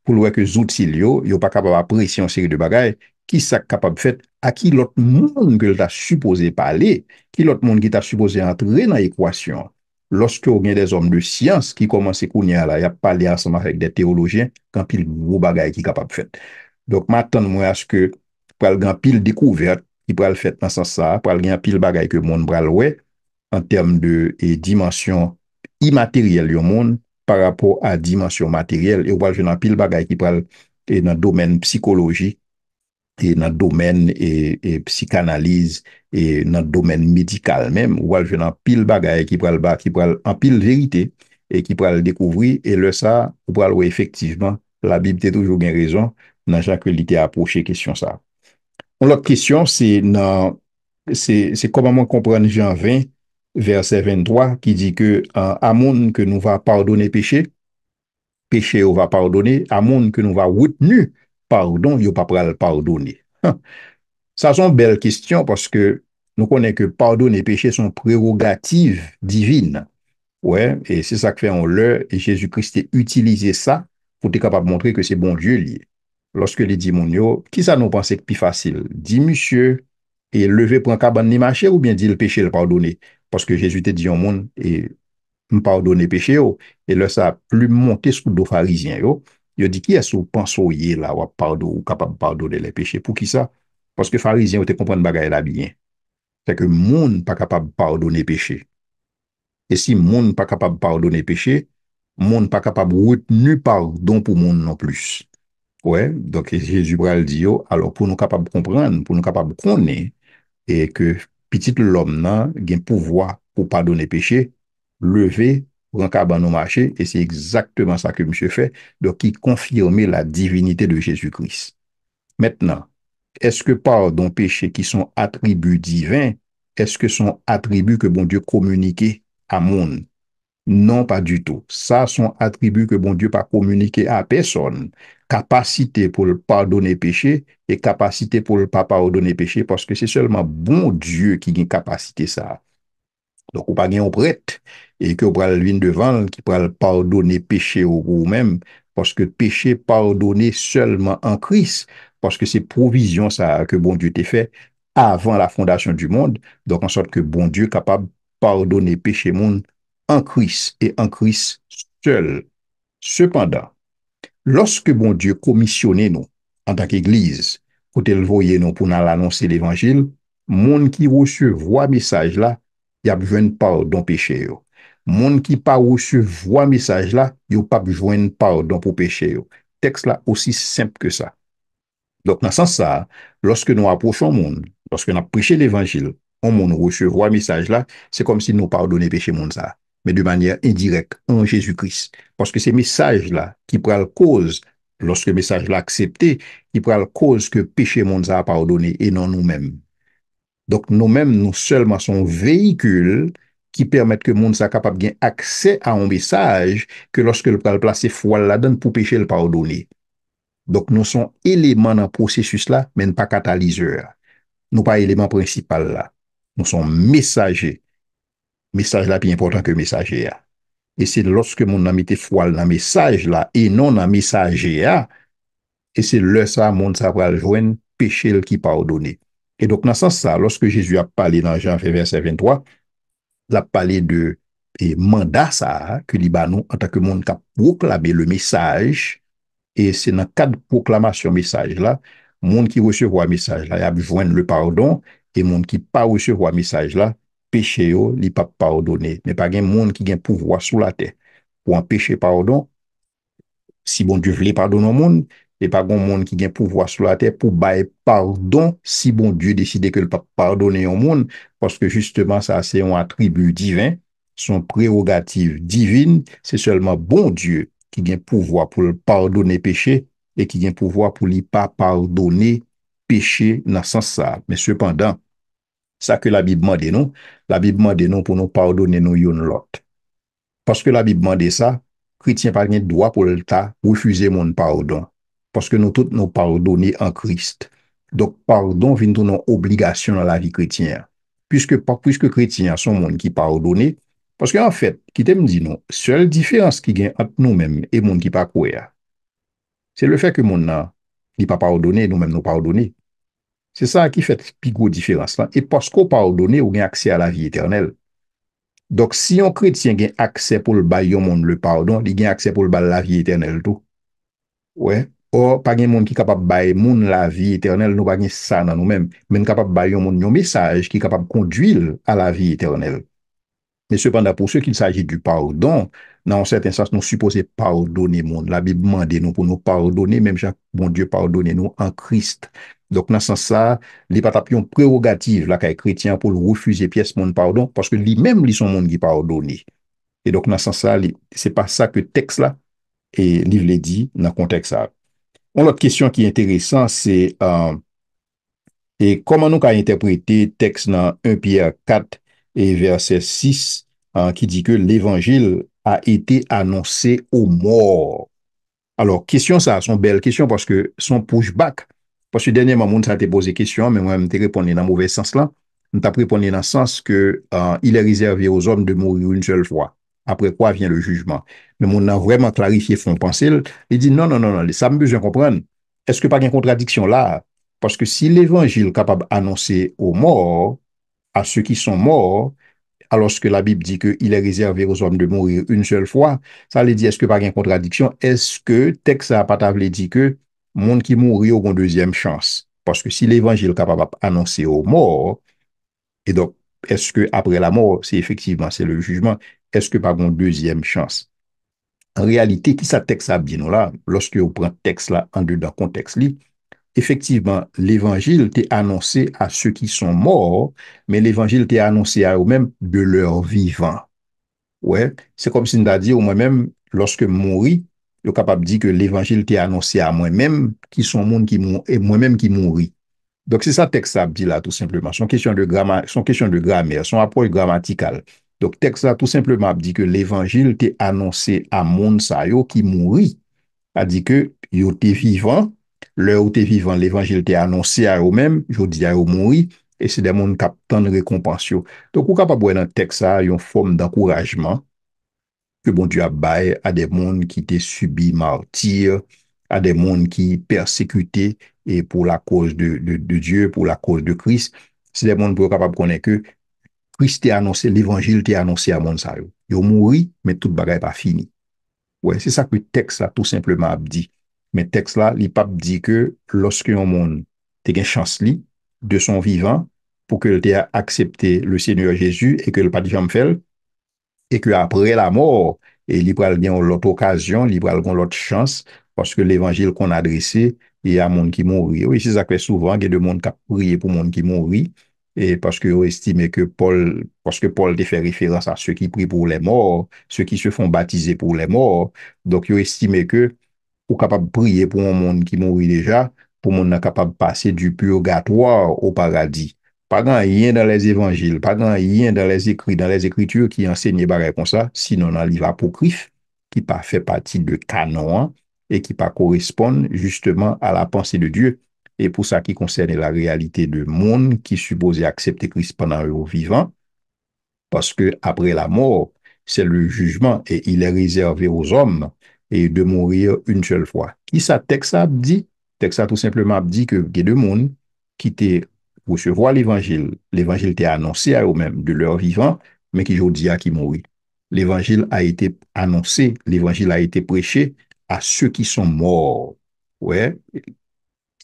pour le voir que outils, yo pas capable d'apprécier une série de bagages, qui ça capable de faire, à qui l'autre monde que t'a supposé parler, qui l'autre monde qui t'a supposé entrer dans l'équation. Lorsque on a des hommes de science qui commencent à connaître là, il y a parlé ensemble avec des théologiens, quand il gros bagages qui capable de faire. Donc, maintenant, moi, à ce que, pour le grand pile découverte, qui pourra le faire dans ce sens-là, pour le grand pile bagages que le monde bral ouais, en termes de dimension immatérielle du monde par rapport à dimension matérielle. Et on va jouer dans pile bagaille qui parle dans le domaine psychologie et dans le domaine psychanalyse et dans le domaine médical même. On va jouer dans pile bagaille qui parle en pile vérité et qui pourra le découvrir. Et le ça, on pourra le effectivement, la Bible a toujours bien raison dans chaque qualité à approcher question ça. L'autre question, c'est comment comprendre Jean 20, verset 23, qui dit que à monde que nous va pardonner péché, péché on va pardonner, à monde que nous va retenir pardon, il pas le pardonner. Ça sont belles questions parce que nous connaissons que pardon et péché sont prérogatives divines. Ouais, et c'est ça que fait en l'heure, et Jésus-Christ a utilisé ça pour être capable de montrer que c'est bon Dieu lié. Lorsque les dit mon yo, qui ça nous pensait que plus facile? Dit monsieur, et lever pour un cabane ni marcher, ou bien dit le péché le pardonner? Parce que Jésus te dit au monde, et me pardonner péché, yo. Et là, ça a plus monté sous le pharisien, yo. Il dit, qui est-ce que pense là, ou pardon, ou capable de pardonner les péchés? Pour qui ça? Parce que pharisien, ou te comprendre bagaille là bien. C'est que monde pas capable de pardonner péché. Et si monde pas capable de pardonner péché, monde pas capable de retenir pardon pour monde non plus. Ouais, donc Jésus le dit, alors pour nous capables de comprendre, pour nous capables de connaître, et que petit l'homme n'a un pouvoir pour pardonner péché, lever, pour un cabane au marché, et c'est exactement ça que monsieur fait, donc il confirme la divinité de Jésus-Christ. Maintenant, est-ce que pardon, péché qui sont attributs divins, est-ce que sont attributs que bon Dieu communiqué à monde? Non, pas du tout. Ça sont attributs que bon Dieu pas communiqué à personne. Capacité pour le pardonner péché et capacité pour le pas pardonner péché parce que c'est seulement bon Dieu qui a une capacité ça. Donc, ou pas gen prêtre et que vous pral vin devant qui pral pardonner péché ou vous-même parce que péché pardonné seulement en Christ parce que c'est provision ça que bon Dieu t'a fait avant la fondation du monde. Donc, en sorte que bon Dieu est capable de pardonner péché monde en Christ et en Christ seul. Cependant, lorsque bon Dieu commissionnait nous en tant qu'Église pour te le voyer nous pour nous annoncer l'Évangile, monde qui recevoir message là, il y a besoin de pardon péché yo. Monde qui pas recevoir message là, il pas besoin de pardon pour péché yo. Texte là aussi simple que ça. Donc, dans ce sens-là, lorsque nous approchons le monde, lorsque nous prêchons l'évangile, on monde recevoir le message là, c'est comme si nous pardonnons péché monde ça, mais de manière indirecte en Jésus-Christ. Parce que ces messages-là qui prennent cause, lorsque le message là accepté, qui prennent cause que péché monde ça a pardonné et non nous-mêmes. Donc, nous-mêmes, nous seulement sommes véhicules qui permettent que le monde soit capable d'avoir accès à un message que lorsque le placer foi là-dedans pour pécher le pardonner. Donc, nous sommes éléments dans le processus là, mais pas catalyseurs. Nous pas élément principal là. Nous sommes messagers. Message là plus important que messager. Et c'est lorsque mon ami te foi dans le message là et non dans le messager, et c'est là ça, mon ça va joindre péché qui pardonné. Et donc, dans ce sens-là, lorsque Jésus a parlé dans Jean verset 23, il a parlé de mandat ça, que li ba nous, en tant que monde qui a proclamé le message, et c'est dans le cadre de proclamation message là, monde qui recevoir message là, il a besoin le pardon, et monde qui pas recevoir message là, péché yo, li pas pardonné. Mais pas gen monde qui gen pouvoir sous la terre pour empêcher pardon, si bon Dieu voulait pardonner au monde, et pas bon monde qui a pouvoir sur la terre pour bailler pardon si bon Dieu décide que le pas pardonner au monde, parce que justement, ça, c'est un attribut divin, son prérogative divine, c'est seulement bon Dieu qui a pouvoir pour le pardonner péché et qui a pouvoir pour lui pas pardonner péché dans ce sens ça. Mais cependant, ça que la Bible demande nous, la Bible demande nous pour nous pardonner nous yon l'autre. Parce que la Bible demande ça, chrétien pas de droit pour l'État refuser mon pardon. Parce que nous tous nous pardonnés en Christ. Donc, pardon vient de nos obligations dans la vie chrétienne. Puisque chrétiens sont monde qui pardonnent, parce qu'en fait, qui t'aime dit non, seule différence qui gagne entre nous-mêmes et monde qui pas croire, c'est le fait que mon n'a pas pardonné, nous-mêmes nous pardonner. C'est ça qui fait plus grosse différence là. Et parce qu'on pardonne, on a accès à la vie éternelle. Donc, si un chrétien a accès pour le bail au monde le pardon, il a accès pour le bail la vie éternelle tout. Ouais. Or, pas de monde qui est capable de bailler monde la vie éternelle, nous pas ça dans nous-mêmes, mais nous capable de bailler au monde un message qui est capable de conduire à la vie éternelle. Mais cependant, pour ceux qu'il s'agit du pardon, dans un certain sens, nous supposons pardonner le monde. La Bible demande nous pour nous pardonner, même chaque bon Dieu pardonner nous en Christ. Donc, dans ce sens-là, les patapions prérogative, là, qu'un chrétien pour le refuser pièce mon pardon, parce que lui-même, ils sont monde qui pardonne. Et donc, dans ce sens-là, c'est pas ça que texte là, et livre dit dans le contexte là. Une autre question qui est intéressante, c'est et comment nous avons interprété texte dans 1 Pierre 4 et verset 6 qui dit que l'évangile a été annoncé aux morts. Alors, question ça, son belle question parce que son pushback, parce que dernièrement, moun ça a été posé question, mais moi, je t'ai répondu dans le mauvais sens là. Je t'ai répondu dans le sens que il est réservé aux hommes de mourir une seule fois. Après quoi vient le jugement. Mais mon a vraiment clarifié son pensée. Il dit non, non, non, non, ça me besoin de comprendre. Est-ce que pas une contradiction là? Parce que si l'évangile est capable d'annoncer aux morts, à ceux qui sont morts, alors que la Bible dit qu'il est réservé aux hommes de mourir une seule fois, ça veut dire, est-ce que pas une contradiction? Est-ce que texte a pas dit que monde qui mourit aura une deuxième chance? Parce que si l'évangile est capable d'annoncer aux morts, et donc, est-ce que après la mort, c'est effectivement, c'est le jugement, est-ce que pas une deuxième chance? En réalité, qui ça texte a bien là, lorsque on prend texte là en dedans contexte là, effectivement, l'évangile t'est annoncé à ceux qui sont morts, mais l'évangile t'est annoncé à eux-mêmes de leur vivant. Ouais, c'est comme si on a dit, moi-même, lorsque mourir, je suis capable de dire que l'évangile t'est annoncé à moi-même, qui sont monde qui mourent, et moi-même qui mouris. Donc, c'est ça texte ça dit là, tout simplement. Son question de grammaire, son approche grammaticale. Donc, texte ça, tout simplement, dit que l'évangile t'est annoncé à monde ça, yo, qui mourit a dit que yo t'es vivant, l'heure où t'es vivant, l'évangile t'est annoncé à eux-mêmes, je dis à eux mourir, et c'est des gens qui attendent récompense. Donc, ou capable voir dans le texte ça, une forme d'encouragement que bon Dieu a bail à des gens qui t'ont subi martyr, à des gens qui persécutés et pour la cause de Dieu, pour la cause de Christ. C'est des gens qui sont capables de connaître que Christ t'a annoncé, l'évangile t'a annoncé à monde ça. Yo mouri, mais tout bagay pas fini. Ouais, c'est ça que le texte là tout simplement dit. Mais le texte là, il pas dit que lorsque un monde a une chance li, de son vivant pour que ait accepté le Seigneur Jésus et que le pas de faire et que après la mort, et il va bien l'autre occasion, il va l'autre chance parce que l'évangile qu'on a adressé, il y a monde qui mourit. Oui, c'est ça que souvent il y a des monde qui prier pour monde qui mourit et parce que estime que parce que Paul fait référence à ceux qui prient pour les morts, ceux qui se font baptiser pour les morts. Donc, ils estiment que ou capable de prier pour un monde qui mourit déjà, pour un monde capable de passer du purgatoire au paradis. Pas grand rien dans les évangiles, pas grand rien dans les écrits, dans les écritures qui enseignent pareil comme ça, sinon dans le livre apocryphe, qui pas fait partie de canon, hein. et qui pas correspondent justement à la pensée de Dieu. Et pour ça qui concerne la réalité de monde qui supposait accepter Christ pendant leur vivant, parce que après la mort, c'est le jugement et il est réservé aux hommes et de mourir une seule fois. Qui ça, texte a dit? Texte a tout simplement dit que il y a deux mondes qui étaient recevoir l'évangile. L'évangile était annoncé à eux-mêmes de leur vivant, mais qui aujourd'hui a qui mourit. L'évangile a été annoncé, l'évangile a été prêché à ceux qui sont morts. Ouais,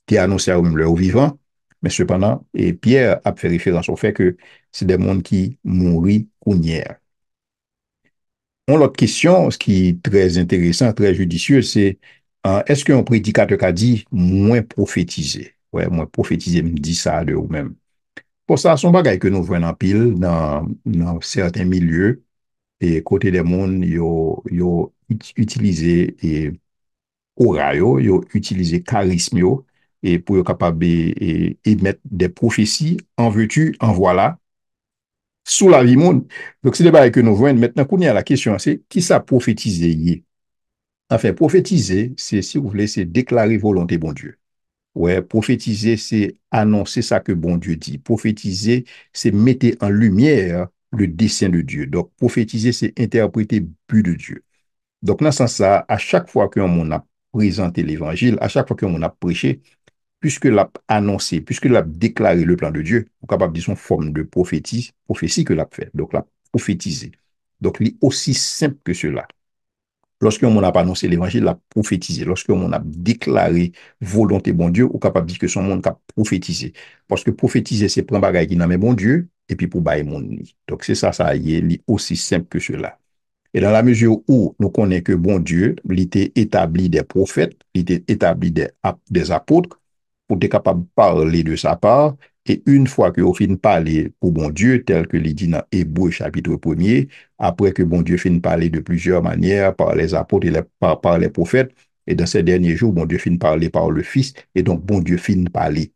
qui est annoncé à eux-mêmes leur vivant, mais cependant, et Pierre a fait référence au fait que c'est des mondes qui mourent hier. On l'autre question, ce qui est très intéressant, très judicieux, c'est est-ce qu'un prédicateur qui a dit moins prophétiser? Ouais, moins prophétiser, me dit ça de vous-même. Pour ça, son bagage que nous voyons en pile dans certains milieux et côté des mondes, ils utilisé et aura yo utilisé charisme yo, et pour être capable émettre des prophéties en vertu, en voilà, sous la vie monde. Donc, c'est le bagage que nous voyons. Maintenant, qu'on y a la question, c'est qui ça prophétisé? Enfin, prophétiser, c'est, si vous voulez, c'est déclarer volonté bon Dieu. Ouais, prophétiser, c'est annoncer ça que bon Dieu dit. Prophétiser, c'est mettre en lumière le dessein de Dieu. Donc, prophétiser, c'est interpréter le but de Dieu. Donc, dans ce sens-là, à chaque fois qu'on a présenté l'évangile, à chaque fois qu'on a prêché, puisque l'a annoncé, puisque l'a déclaré le plan de Dieu, on est capable de dire son forme de prophétie que l'a fait. Donc, l'a prophétisé. Donc, il est aussi simple que cela. Lorsqu'on n'a pas annoncé l'évangile, l'a prophétisé. Lorsqu'on a déclaré volonté bon Dieu, on est capable de dire que son monde a prophétisé. Parce que prophétiser, c'est prendre bagaille qui n'a mais bon Dieu, et puis pour bailler mon nid. Donc, c'est ça, ça y est, aussi simple que cela. Et dans la mesure où nous connaissons que bon Dieu, il était établi des prophètes, il était établi des apôtres, pour être capable de parler de sa part, et une fois que vous finissez de parler pour bon Dieu, tel que il dit dans Hébreu chapitre 1er, après que bon Dieu finit de parler de plusieurs manières par les apôtres et par les prophètes, et dans ces derniers jours, bon Dieu finit de parler par le Fils, et donc bon Dieu finit de parler.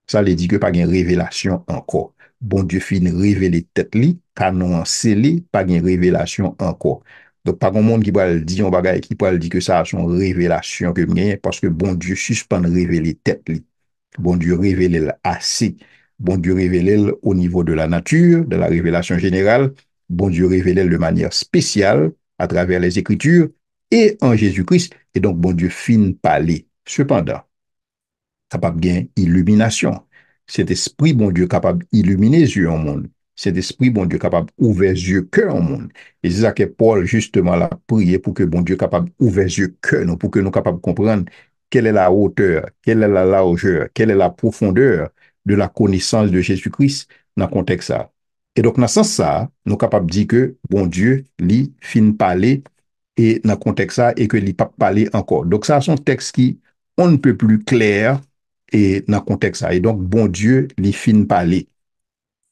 Ça veut dire que pas de révélation encore. Bon Dieu finit révéler tête li, canon scellé, pas de révélation encore. Donc, pas grand monde qui va le dire, on va qui peut le dire que ça a son révélation que bien, parce que bon Dieu suspend révéler tête li. Bon Dieu révèle assez. Bon Dieu révèle au niveau de la nature, de la révélation générale. Bon Dieu révèle de manière spéciale à travers les Écritures et en Jésus-Christ. Et donc, bon Dieu finit parler. Cependant, capable de illumination. Cet esprit, bon Dieu, capable d'illuminer les yeux en monde. Cet esprit, bon Dieu, capable d'ouvrir les yeux cœur en monde. Et c'est ça que Paul, justement, l'a prié pour que bon Dieu capable d'ouvrir les yeux cœur, pour que nous capables de comprendre quelle est la hauteur, quelle est la largeur, quelle est la profondeur de la connaissance de Jésus-Christ dans le contexte ça. Et donc, dans ce sens ça, nous capables de dire que bon Dieu, lui, fin parler et dans le contexte ça, et que lui pas parler encore. Donc, ça, c'est un texte qui, on ne peut plus clair et dans le contexte ça. Et donc, bon Dieu, les fin parler.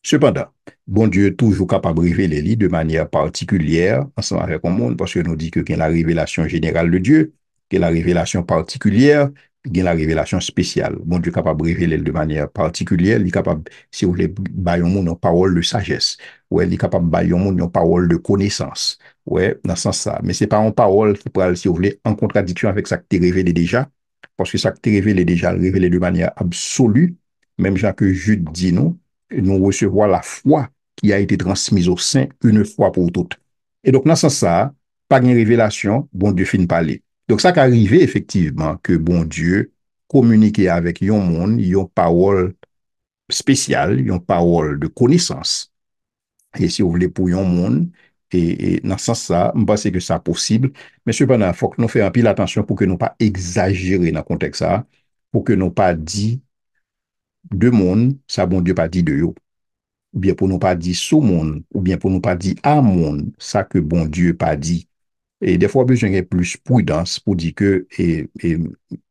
Cependant, bon Dieu est toujours capable de révéler les de manière particulière ensemble avec le monde, parce que nous dit que qu'il y a la révélation générale de Dieu, qu'il y a la révélation particulière, qu'il y a la révélation spéciale. Bon Dieu est capable de révéler de manière particulière, il est capable, si vous voulez, bailler au monde une parole de sagesse, ouais, il est capable de bailler au monde une parole de connaissance, ouais, dans ce sens-là. Mais c'est pas une parole qui pourrait, si vous voulez, en contradiction avec ça que tu révélé déjà, parce que ça que tu révélé déjà, révélé de manière absolue, même genre que Jude dit nous, nous recevoir la foi qui a été transmise au sein une fois pour toutes. Et donc, dans ce sens-là, pas de révélation, bon Dieu finit parler. Donc, ça qui arrive effectivement que bon Dieu communique avec un monde, une parole spéciale, une parole de connaissance. Et si vous voulez pour un monde, et dans ce sens-là, je pense que c'est possible. Mais cependant, il faut que nous fassions un peu attention pour que nous pas exagérer dans le contexte ça, pour que nous pas dit de monde, ça bon Dieu pas dit de yo. Ou bien pour nous pas dire sous monde, ou bien pour nous pas dire à monde, ça que bon Dieu pas dit. Et des fois, besoin de plus prudence pour dire que,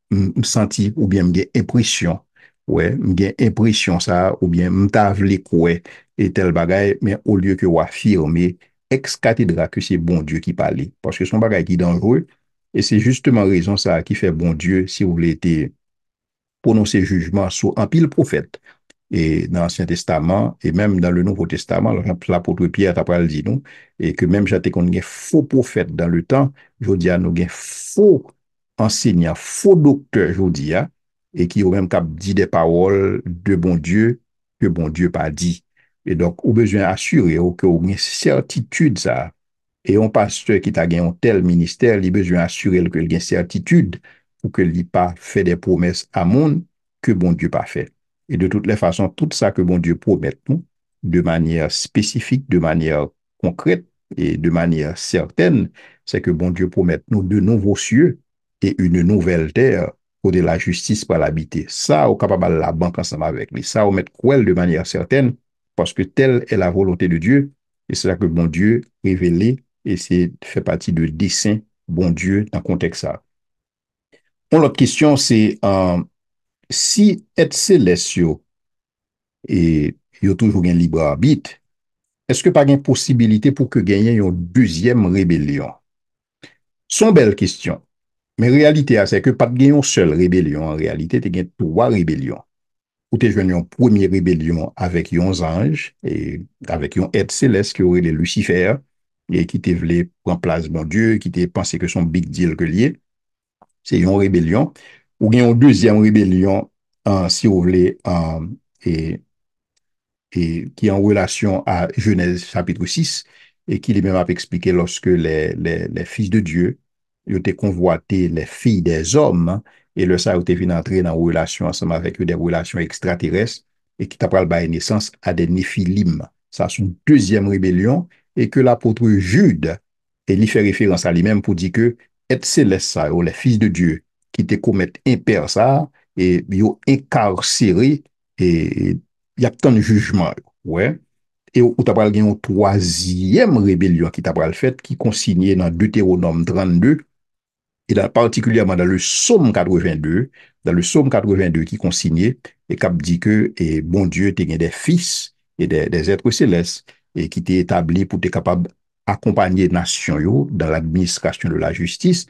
me senti, ou bien me impression, ouais, me impression ça, ou bien me t'avle quoi, et tel bagay, mais au lieu que ou affirmer ex cathedra que c'est bon Dieu qui parle. Parce que son bagay qui est dangereux, et c'est justement raison ça qui fait bon Dieu, si vous voulez, prononcer jugement sur un pile prophète. et dans l'Ancien Testament, et même dans le Nouveau Testament, l'apôtre Pierre t'a pas dit nous, et que même j'étais qu'on a faux prophètes dans le temps, je dis à nous, faux enseignants, faux docteurs, je dis, et qui ont même dit des paroles de bon Dieu que bon Dieu pas dit. Et donc, on besoin d'assurer que on a une certitude ça. Et un pasteur qui t'a gagné un tel ministère, il a besoin d'assurer qu'il a une certitude pour qu'il n'ait pas fait des promesses à monde que bon Dieu pas fait. Et de toutes les façons, tout ça que bon Dieu promet nous, de manière spécifique, de manière concrète et de manière certaine, c'est que bon Dieu promet nous de nouveaux cieux et une nouvelle terre où de la justice par l'habiter. Ça, on est capable de la banque ensemble avec lui. Ça, on met quoi de manière certaine parce que telle est la volonté de Dieu et c'est ça que bon Dieu révélé et c'est fait partie de dessein bon Dieu dans le contexte ça. L'autre question, c'est si être céleste et yo toujours un libre arbitre, est-ce que pas une possibilité pour que gagne une deuxième rébellion? C'est une belle question. Mais réalité, c'est que pas de une seule rébellion. En réalité, tu as trois rébellions. Ou tu as une première rébellion avec un ange et avec un être céleste qui aurait les Lucifer et qui te voulait prendre place dans Dieu, qui te pensé que son big deal que lié. C'est une rébellion. Ou bien une deuxième rébellion, si vous voulez, et qui est en relation à Genèse chapitre 6 et qui lui-même a expliqué lorsque les fils de Dieu ils ont convoité les filles des hommes hein, et le ça a été entrer dans une relation ensemble avec eux, des relations extraterrestres et qui t'a pas naissance à des néphilim. Ça, c'est une deuxième rébellion et que l'apôtre Jude, et il fait référence à lui-même pour dire que être céleste ça, ou les fils de Dieu qui te commettent impair ça et ils ont incarcéré et il y a tant de jugement. Ouais. Et où tu as une troisième rébellion qui t'a fait, qui est consignée dans Deutéronome 32, et particulièrement dans le psaume 82, qui est consigné, et qui dit que bon Dieu t'a des fils et des êtres célestes, et qui t'est établi pour être capable d'accompagner les nations dans l'administration de la justice,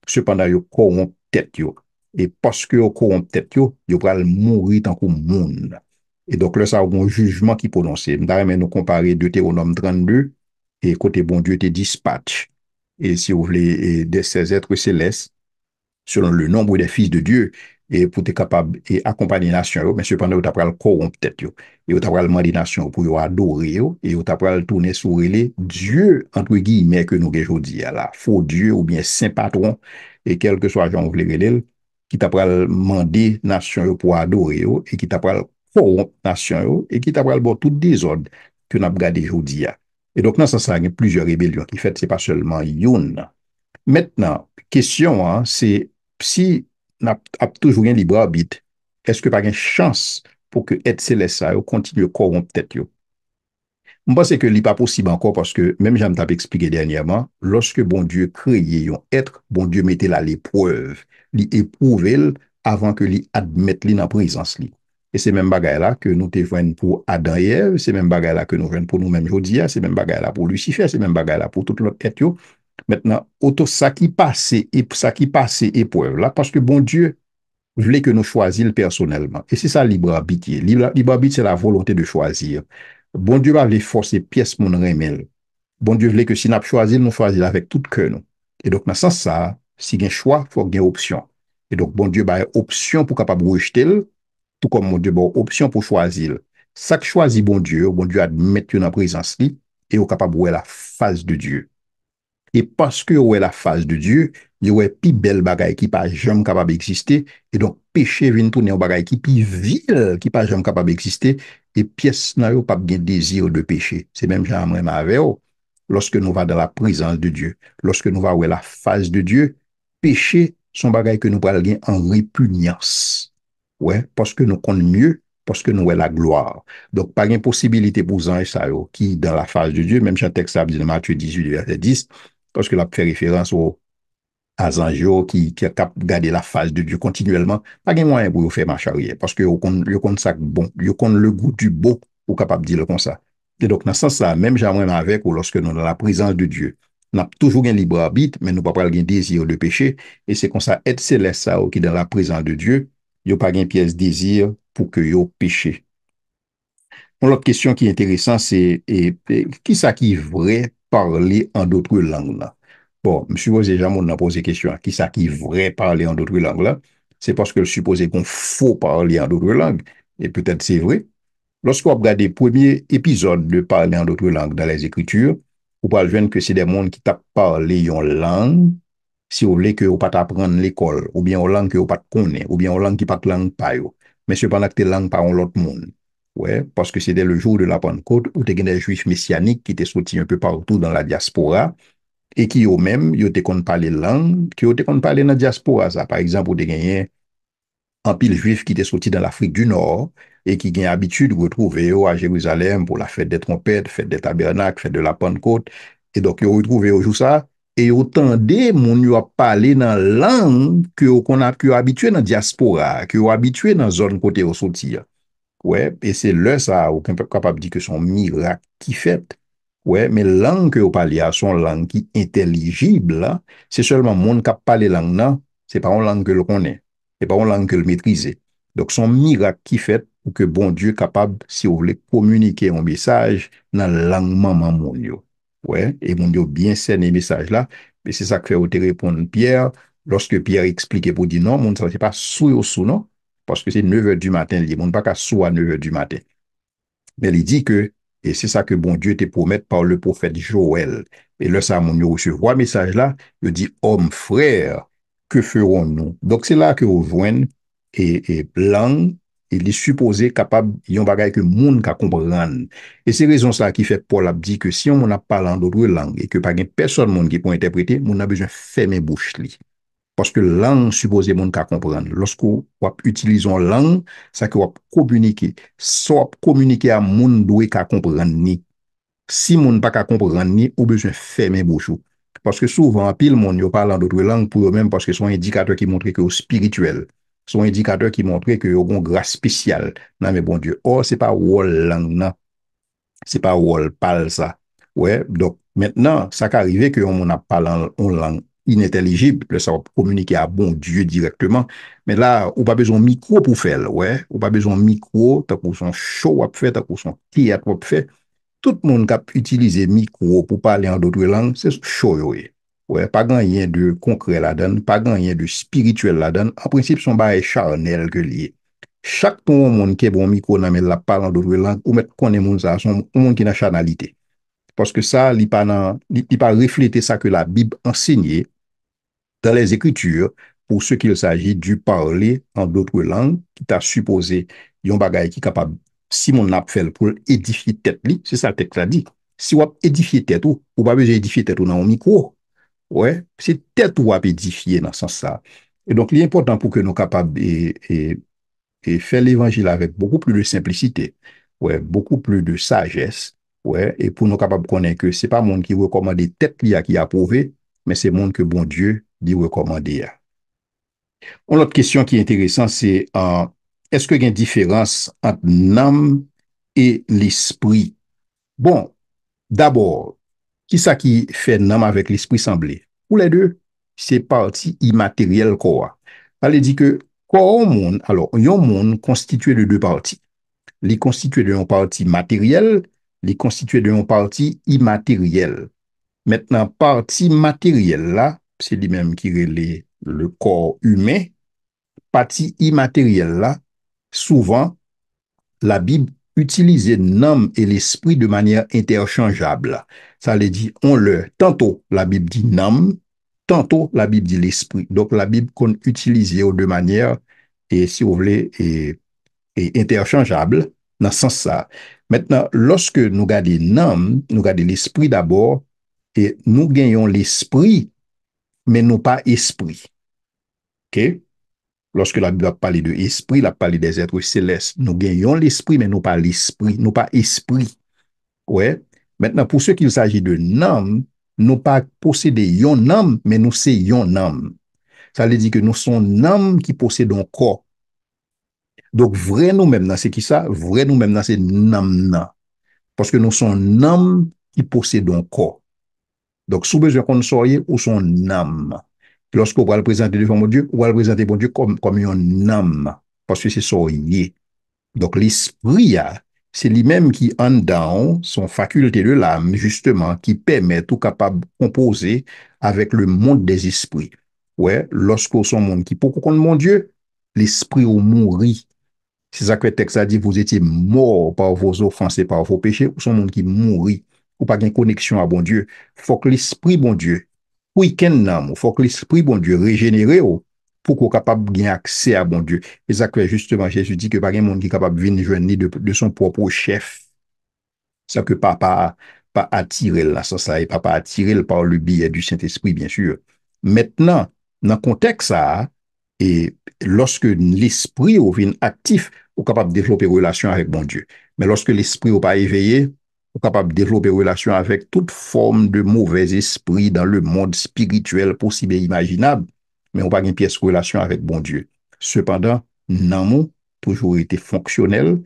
cependant, yo corrompt tête yo. Et parce que yo corrompt tête yo, yo pral mourir tant que monde. Et donc là, ça a un jugement qui prononcé. Nous nous comparer Deutéronome 32 et côté bon Dieu te dispatch. Et si vous voulez, de ces êtres célestes, selon le nombre des fils de Dieu, et pour être capable d'accompagner les nations, mais cependant, vous avez corrompre tête, et vous avez demandé les nations pour adorer, et vous avez tourner sur les Dieu, entre guillemets, que nous avons aujourd'hui, là, faux Dieu ou bien saint patron, et quel que soit Jean vous qui t'a demandé les nations pour adorer, et qui t'a corrompre les nations, et qui t'a bon tout désordre que nous avons regardé aujourd'hui. Et donc, dans ce sens, il y a plusieurs rébellions qui fait, ce n'est pas seulement une. Maintenant, question, hein, c'est si on a toujours un libre arbitre, est-ce que pas une chance pour que être céleste ça continue à corrompre peut-être yo? Je pense que ce n'est pas possible encore parce que, même j'aime t'ai expliqué dernièrement, lorsque bon Dieu créait un être, bon Dieu mettait là l'épreuve, l'éprouve avant que lui admette dans la présence. Et c'est même bagaille là que nous te pour Adam et Ève, c'est même bagaille là que nous faisons pour nous-mêmes aujourd'hui, c'est même bagaille là pour Lucifer, c'est même bagaille là pour tout l'autre être. Maintenant, auto ça qui passe et ça qui passe épreuve là, parce que bon Dieu voulait que nous choisissions personnellement. Et c'est ça libre arbitre. Libre arbitre, c'est la volonté de choisir. Bon Dieu va les forcer pièce mon remel. Bon Dieu voulait que si nous choisissons, nous choisissons avec tout cœur. Nous. Et donc, dans ce sens, ça, si il y a un choix, il faut qu'il y ait une option. Et donc, bon Dieu a une option pour capable rejeter, tout comme mon Dieu a une option pour choisir. Ça que choisit bon Dieu admet dans la présence, et est capable de voir la face de Dieu. Et parce que ouais la face de Dieu, il y a plus belle bagaille qui pas jamais capable d'exister et donc péché vient tourner en bagaille qui plus vil qui pas jamais capable d'exister et pièce n'a pas bien désir de péché. C'est même genre même avec lorsque nous va dans la présence de Dieu, lorsque nous va voir la face de Dieu, péché son bagaille que nous parlons en répugnance. Ouais, parce que nous connaissons mieux parce que nous avons la gloire. Donc, pas de possibilité pour Jean ça qui, dans la face de Dieu, même si un texte dit dans Matthieu 18, verset 10, parce que là, fait référence à Zanjo qui a gardé la face de Dieu continuellement, pas de moyen pour faire marche arrière, parce que vous connaissez ça bon, vous connaissez le goût du beau, pour capable de dire comme ça. Et donc, dans ce sens-là, même jamais avec, ou lorsque nous sommes dans la présence de Dieu, nous avons toujours un libre arbitre, mais nous n'avons pas un désir de péché, et c'est comme ça, être céleste, ça, qui est dans la présence de Dieu, il n'y a pas de pièce désir pour que vous péché. L'autre question qui est intéressante, c'est qui ça qui est vrai parler en d'autres langues là? Bon, je suppose déjà mon a posé question, qui ça qui est vrai parler en d'autres langues là? C'est parce que je suppose qu'on faut parler en d'autres langues. Et peut-être c'est vrai. Lorsqu'on regarde les premiers épisodes de parler en d'autres langues dans les Écritures, vous pouvez voir que c'est des mondes qui tapent parler en langue, si vous voulez que vous pas apprendre l'école, ou bien en langue que vous pas connaître, ou bien en langue qui pas langue pas yo. Mais cependant que langue par l'autre monde. Ouais, parce que c'était le jour de la Pentecôte où des juifs messianiques qui étaient sortis un peu partout dans la diaspora et qui eux-mêmes, ils étaient qu'on parler langue, qui étaient qu'on parler dans la diaspora. Ça. Par exemple, vous avez un pile juif qui était sorti dans l'Afrique du Nord et qui a l'habitude de retrouver à Jérusalem pour la fête des trompettes, fête des tabernacles, fête de la Pentecôte. Et donc, ils ont retrouvé au jour ça. Et autant de moun yo a parlé dans la langue qu'on a habitué dans la diaspora, que habitué dans la zone côté au sorti. Ouais, et c'est là ça, aucun peut capable de dire que son miracle qui fait. Ouais, mais langue que vous parlez à son langue qui intelligible, là, c'est seulement monde qui parle langue là, c'est pas une langue que le connaît, c'est pas une langue que le maîtrise. Donc son miracle qui fait pour que bon Dieu capable, si vous voulez, communiquer un message dans la langue maman mon yo. Ouais, et mon Dieu bien cerné message là, et c'est ça que fait au te répondre Pierre, lorsque Pierre expliquait pour dire non, mon ça c'est pas sous non, parce que c'est 9 heures du matin, il ne pas qu'à soit à 9 heures du matin. Mais il dit que, et c'est ça que bon Dieu te promet par le prophète Joël. Et là, ça, mon recevoir le message là, il dit, homme, frère, que ferons-nous? Donc, c'est là que vous voyez, et langue, il est supposé capable, il y a un bagage que le monde peut comprendre. Et c'est raison ça qui fait Paul a dit que si on a parlé en d'autres langues et que pas personne monde qui peut interpréter, on a besoin de fermer bouche li. Parce que langue supposé moun ka comprendre. Lorsque vous utilisez langue, ça que vous communiquer. Soit communiquer à moun doué ka comprendre ni. Si moun pas ka comprendre ni, ou besoin fermer bouche. Parce que souvent, pile moun yo parle en d'autres langues pour eux-mêmes parce que c'est un indicateur qui montre que vous spirituel. C'est un indicateur qui montre que vous avez une grâce spéciale. Non, mais bon Dieu. Or, c'est pas wall langue, non. C'est pas wall parle ça. Ouais, donc maintenant, ça qui arrive que on a parlé en langue inintelligible, ça va communiquer à bon Dieu directement. Mais là, on pas besoin de micro pour faire, ouais. On pas besoin de micro, t'as pour son show à faire, t'as pour son théâtre à faire. Tout le monde qui a utilisé micro pour parler en d'autres langues, c'est show, ouais. Ouais, pas rien de concret là-dedans, pas rien de spirituel là-dedans. En principe, son bail charnel que lié. Chaque monde qui est bon micro dans la parle en d'autres langues, ou mettre connaît monde ça, son monde qui a charnalité. Parce que ça, il pas refléter ça que la Bible enseignait dans les Écritures pour ce qu'il s'agit du parler en d'autres langues, qui t'a supposé yon bagay qui est capable, si mon a fait pour édifier tête li, c'est ça le texte l'a dit. Si on édifier tête ou pas besoin édifier tête ou dans un micro. Ouais, c'est tête ou édifier dans ce sens ça. Et donc, il est important pour que nous capables et faire l'évangile avec beaucoup plus de simplicité, ouais, beaucoup plus de sagesse, ouais, et pour nous capables de connaître que c'est pas monde qui recommande tête qui a approuvé, mais c'est monde que bon Dieu dit recommander. Une autre question qui est intéressante, c'est est-ce qu'il y a une différence entre l'âme et l'esprit? Bon, d'abord, qui ça qui fait l'âme avec l'esprit semblé? Pour les deux, c'est partie immatérielle quoi. Elle dit que corps monde, alors, un monde constitué de deux parties. Les constitué d'une partie matérielle, les constitué d'une partie immatérielle. Maintenant, partie matérielle là, c'est lui-même qui relève le corps humain. Partie immatérielle là, souvent, la Bible utilise l'âme et l'esprit de manière interchangeable. Ça veut dire, on le, tantôt la Bible dit l'âme, tantôt la Bible dit l'esprit. Donc la Bible qu'on utilise de manière, et si vous voulez, et interchangeable dans ce sens ça. Maintenant, lorsque nous regardons l'âme, nous regardons l'esprit d'abord, et nous gagnons l'esprit, mais non pas esprit. OK? Lorsque la Bible a parlé de esprit, elle a parlé des êtres célestes. Nous gagnons l'esprit, mais non pas l'esprit, non pas esprit. Ouais. Maintenant, pour ce qu'il s'agit de âme, nous pas posséder une âme, mais nous c'est une âme. Ça veut dire que nous sommes âme qui possède un corps. Donc, vrai nous-mêmes, c'est qui ça? Vrai nous-mêmes, c'est âme. Parce que nous sommes âme qui possède un corps. Donc, sous besoin qu'on soit ou son âme. Lorsqu'on va le présenter devant mon Dieu, on va le présenter mon Dieu comme une âme. Parce que c'est ça. Donc, l'esprit, c'est lui-même qui en dedans son faculté de l'âme, justement, qui permet tout capable de composer avec le monde des esprits. Ouais, lorsqu'on son monde qui peut comprendre mon Dieu, l'esprit au mourir. C'est ça que le texte a dit, vous étiez morts par vos offenses et par vos péchés, ou son monde qui mourit, ou pas une connexion à bon Dieu. Faut que l'esprit bon Dieu, week-end, faut que l'esprit bon Dieu régénéré pour qu'on soit capable de gagner accès à bon Dieu. Et ça que justement Jésus dit que pas un monde qui est capable de venir joindre de son propre chef. Ça que papa pas attiré là, ça et papa attiré par le biais du Saint-Esprit, bien sûr. Maintenant, dans le contexte ça, et lorsque l'esprit vient actif, on est capable de développer une relation avec bon Dieu. Mais lorsque l'esprit n'est pas éveillé, on est capable de développer une relation avec toute forme de mauvais esprit dans le monde spirituel possible et imaginable. Mais on n'a pas une pièce de relation avec bon Dieu. Cependant, Namon toujours été fonctionnel,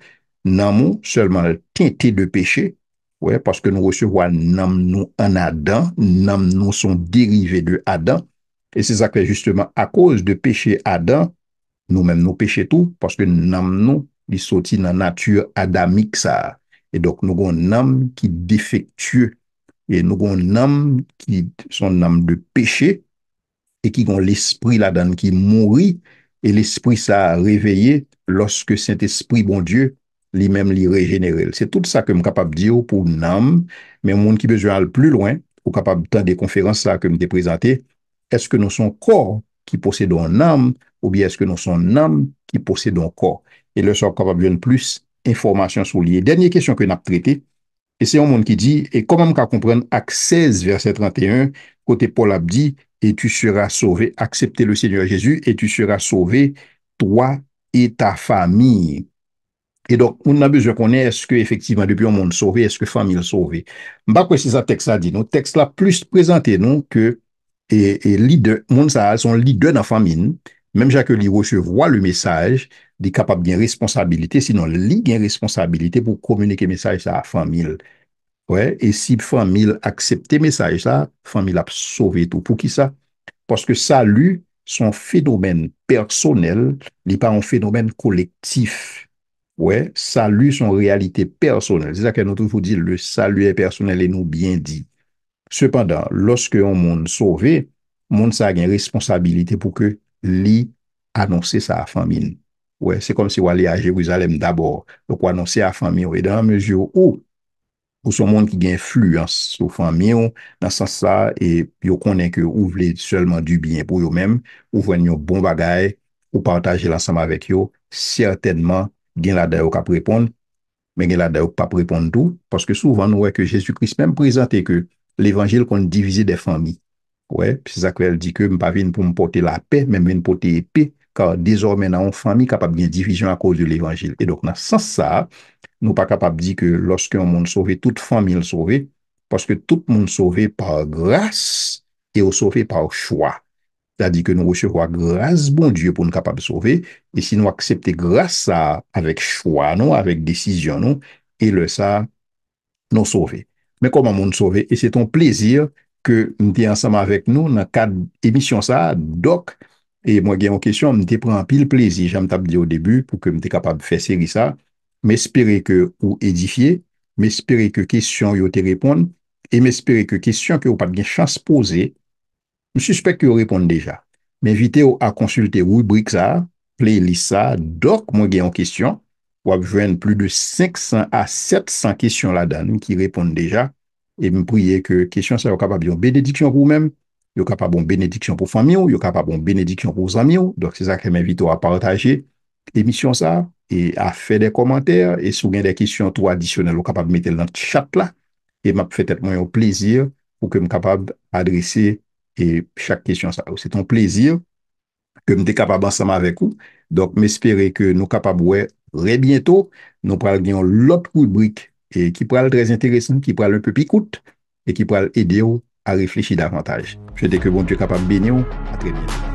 Namon seulement teinté de péché, ouais, parce que nous recevons Nam nous en Adam, Nam nous sont dérivés de Adam, et c'est ça que justement à cause de péché Adam, nous-mêmes nous péchons tout, parce que Nam nous, il sorti dans la nature adamique ça. Et donc nous avons un âme qui est défectueux, et nous avons un âme qui sont âme de péché, et qui ont l'esprit là-dedans qui mourit, et l'esprit ça a réveillé lorsque Saint-Esprit, bon Dieu, lui-même lui régénéré. C'est tout ça que je suis capable de dire pour une âme, mais monde qui besoin aller plus loin, ou capable de des conférences là que je t'ai présentées, est-ce que nous sommes corps qui possèdent une âme, ou bien est-ce que nous sommes une âme qui possède un corps? Et là, sommes capable de donner plus d'informations sur lié. Dernière question que nous avons traitée, et c'est un monde qui dit, et comment on comprendre acte 16, verset 31, côté Paul a dit, et tu seras sauvé, acceptez le Seigneur Jésus, et tu seras sauvé, toi et ta famille. Et donc, on a besoin qu'on ait, est-ce que effectivement, depuis un monde sauvé, est-ce que famille sauvée? Bah, quoi, c'est ça texte là dit. Nos textes là plus présenté, non, que, et leader, monde ça, son leader dans la famille, même Jacques Li recevoir le message, il est capable de responsabilité, sinon, il a une responsabilité pour communiquer le message à la famille. Ouais, et si famille accepte le message là, famille a sauvé tout. Pour qui ça? Parce que salut, son phénomène personnel, n'est pas un phénomène collectif. Ouais, salut, son réalité personnelle. C'est ça que nous toujours dit, le salut est personnel et nous bien dit. Cependant, lorsque un monde sauvé, monde ça a une responsabilité pour que lui annoncer sa famille. Ouais, c'est comme si on allait à Jérusalem d'abord. Donc, on annoncer à la famille. Et dans la mesure où ou son monde qui a influence sur famille dans ce sens-là et yo connaît que ou voulez seulement du bien pour eux-mêmes ou voyez un bon bagage ou partager l'ensemble avec eux certainement gen la dedans qui répondre mais gen la dedans pas répondre tout parce que souvent nous voyons que Jésus-Christ même présenté que l'évangile qu'on divisé des familles. Ouais, c'est ça qu'elle dit que je pas venu pour me porter la paix, mais me porter épée, car désormais dans une famille capable de division à cause de l'évangile. Et donc dans ce sens ça, nous pas capable de dire que lorsqu'un monde sauvé, toute famille est sauvée, parce que tout le monde sauvé par grâce et au sauvé par choix. C'est-à-dire que nous recevons grâce, bon Dieu, pour nous capables de sauver. Et si nous acceptons grâce ça avec choix, non, avec décision, non, et le ça, nous sauver. Mais comment nous sauver? Et c'est un plaisir que nous sommes ensemble avec nous dans le cadre d'émission ça, donc, et moi, j'ai une question, je prends un pile plaisir, j'aime dit au début, pour que je sois capable de faire série ça, m'espérer que vous édifiez, m'espérer que question vous te répondre, et m'espérer que question que vous pas de chance poser, je suspecte que vous répondez déjà. M'invitez à consulter rubrique ça, playlist ça, donc, moi, j'ai une question, ou à joindre plus de 500 à 700 questions là-dedans qui répondent déjà. Et me prier que question ça, vous capable de bénédiction pour vous-même, vous capable de bénédiction pour famille, vous capable de bénédiction pour vos amis. Donc, c'est ça que m'invite à partager l'émission ça et à faire des commentaires. Et si vous avez des questions trop additionnelles, vous capable de mettre dans le chat là. Et m'a fait être un plaisir pour que je capable d'adresser et chaque question ça. C'est un plaisir que nous sommes capables ensemble avec vous. Donc, m'espérer que nous sommes capables, ouais, très bientôt, nous parlons l'autre rubrique et qui pourra être très intéressant, qui pourra un peu picoute et qui pourra aider vous à réfléchir davantage. Je dis que bon Dieu est capable de bénir. À très bientôt.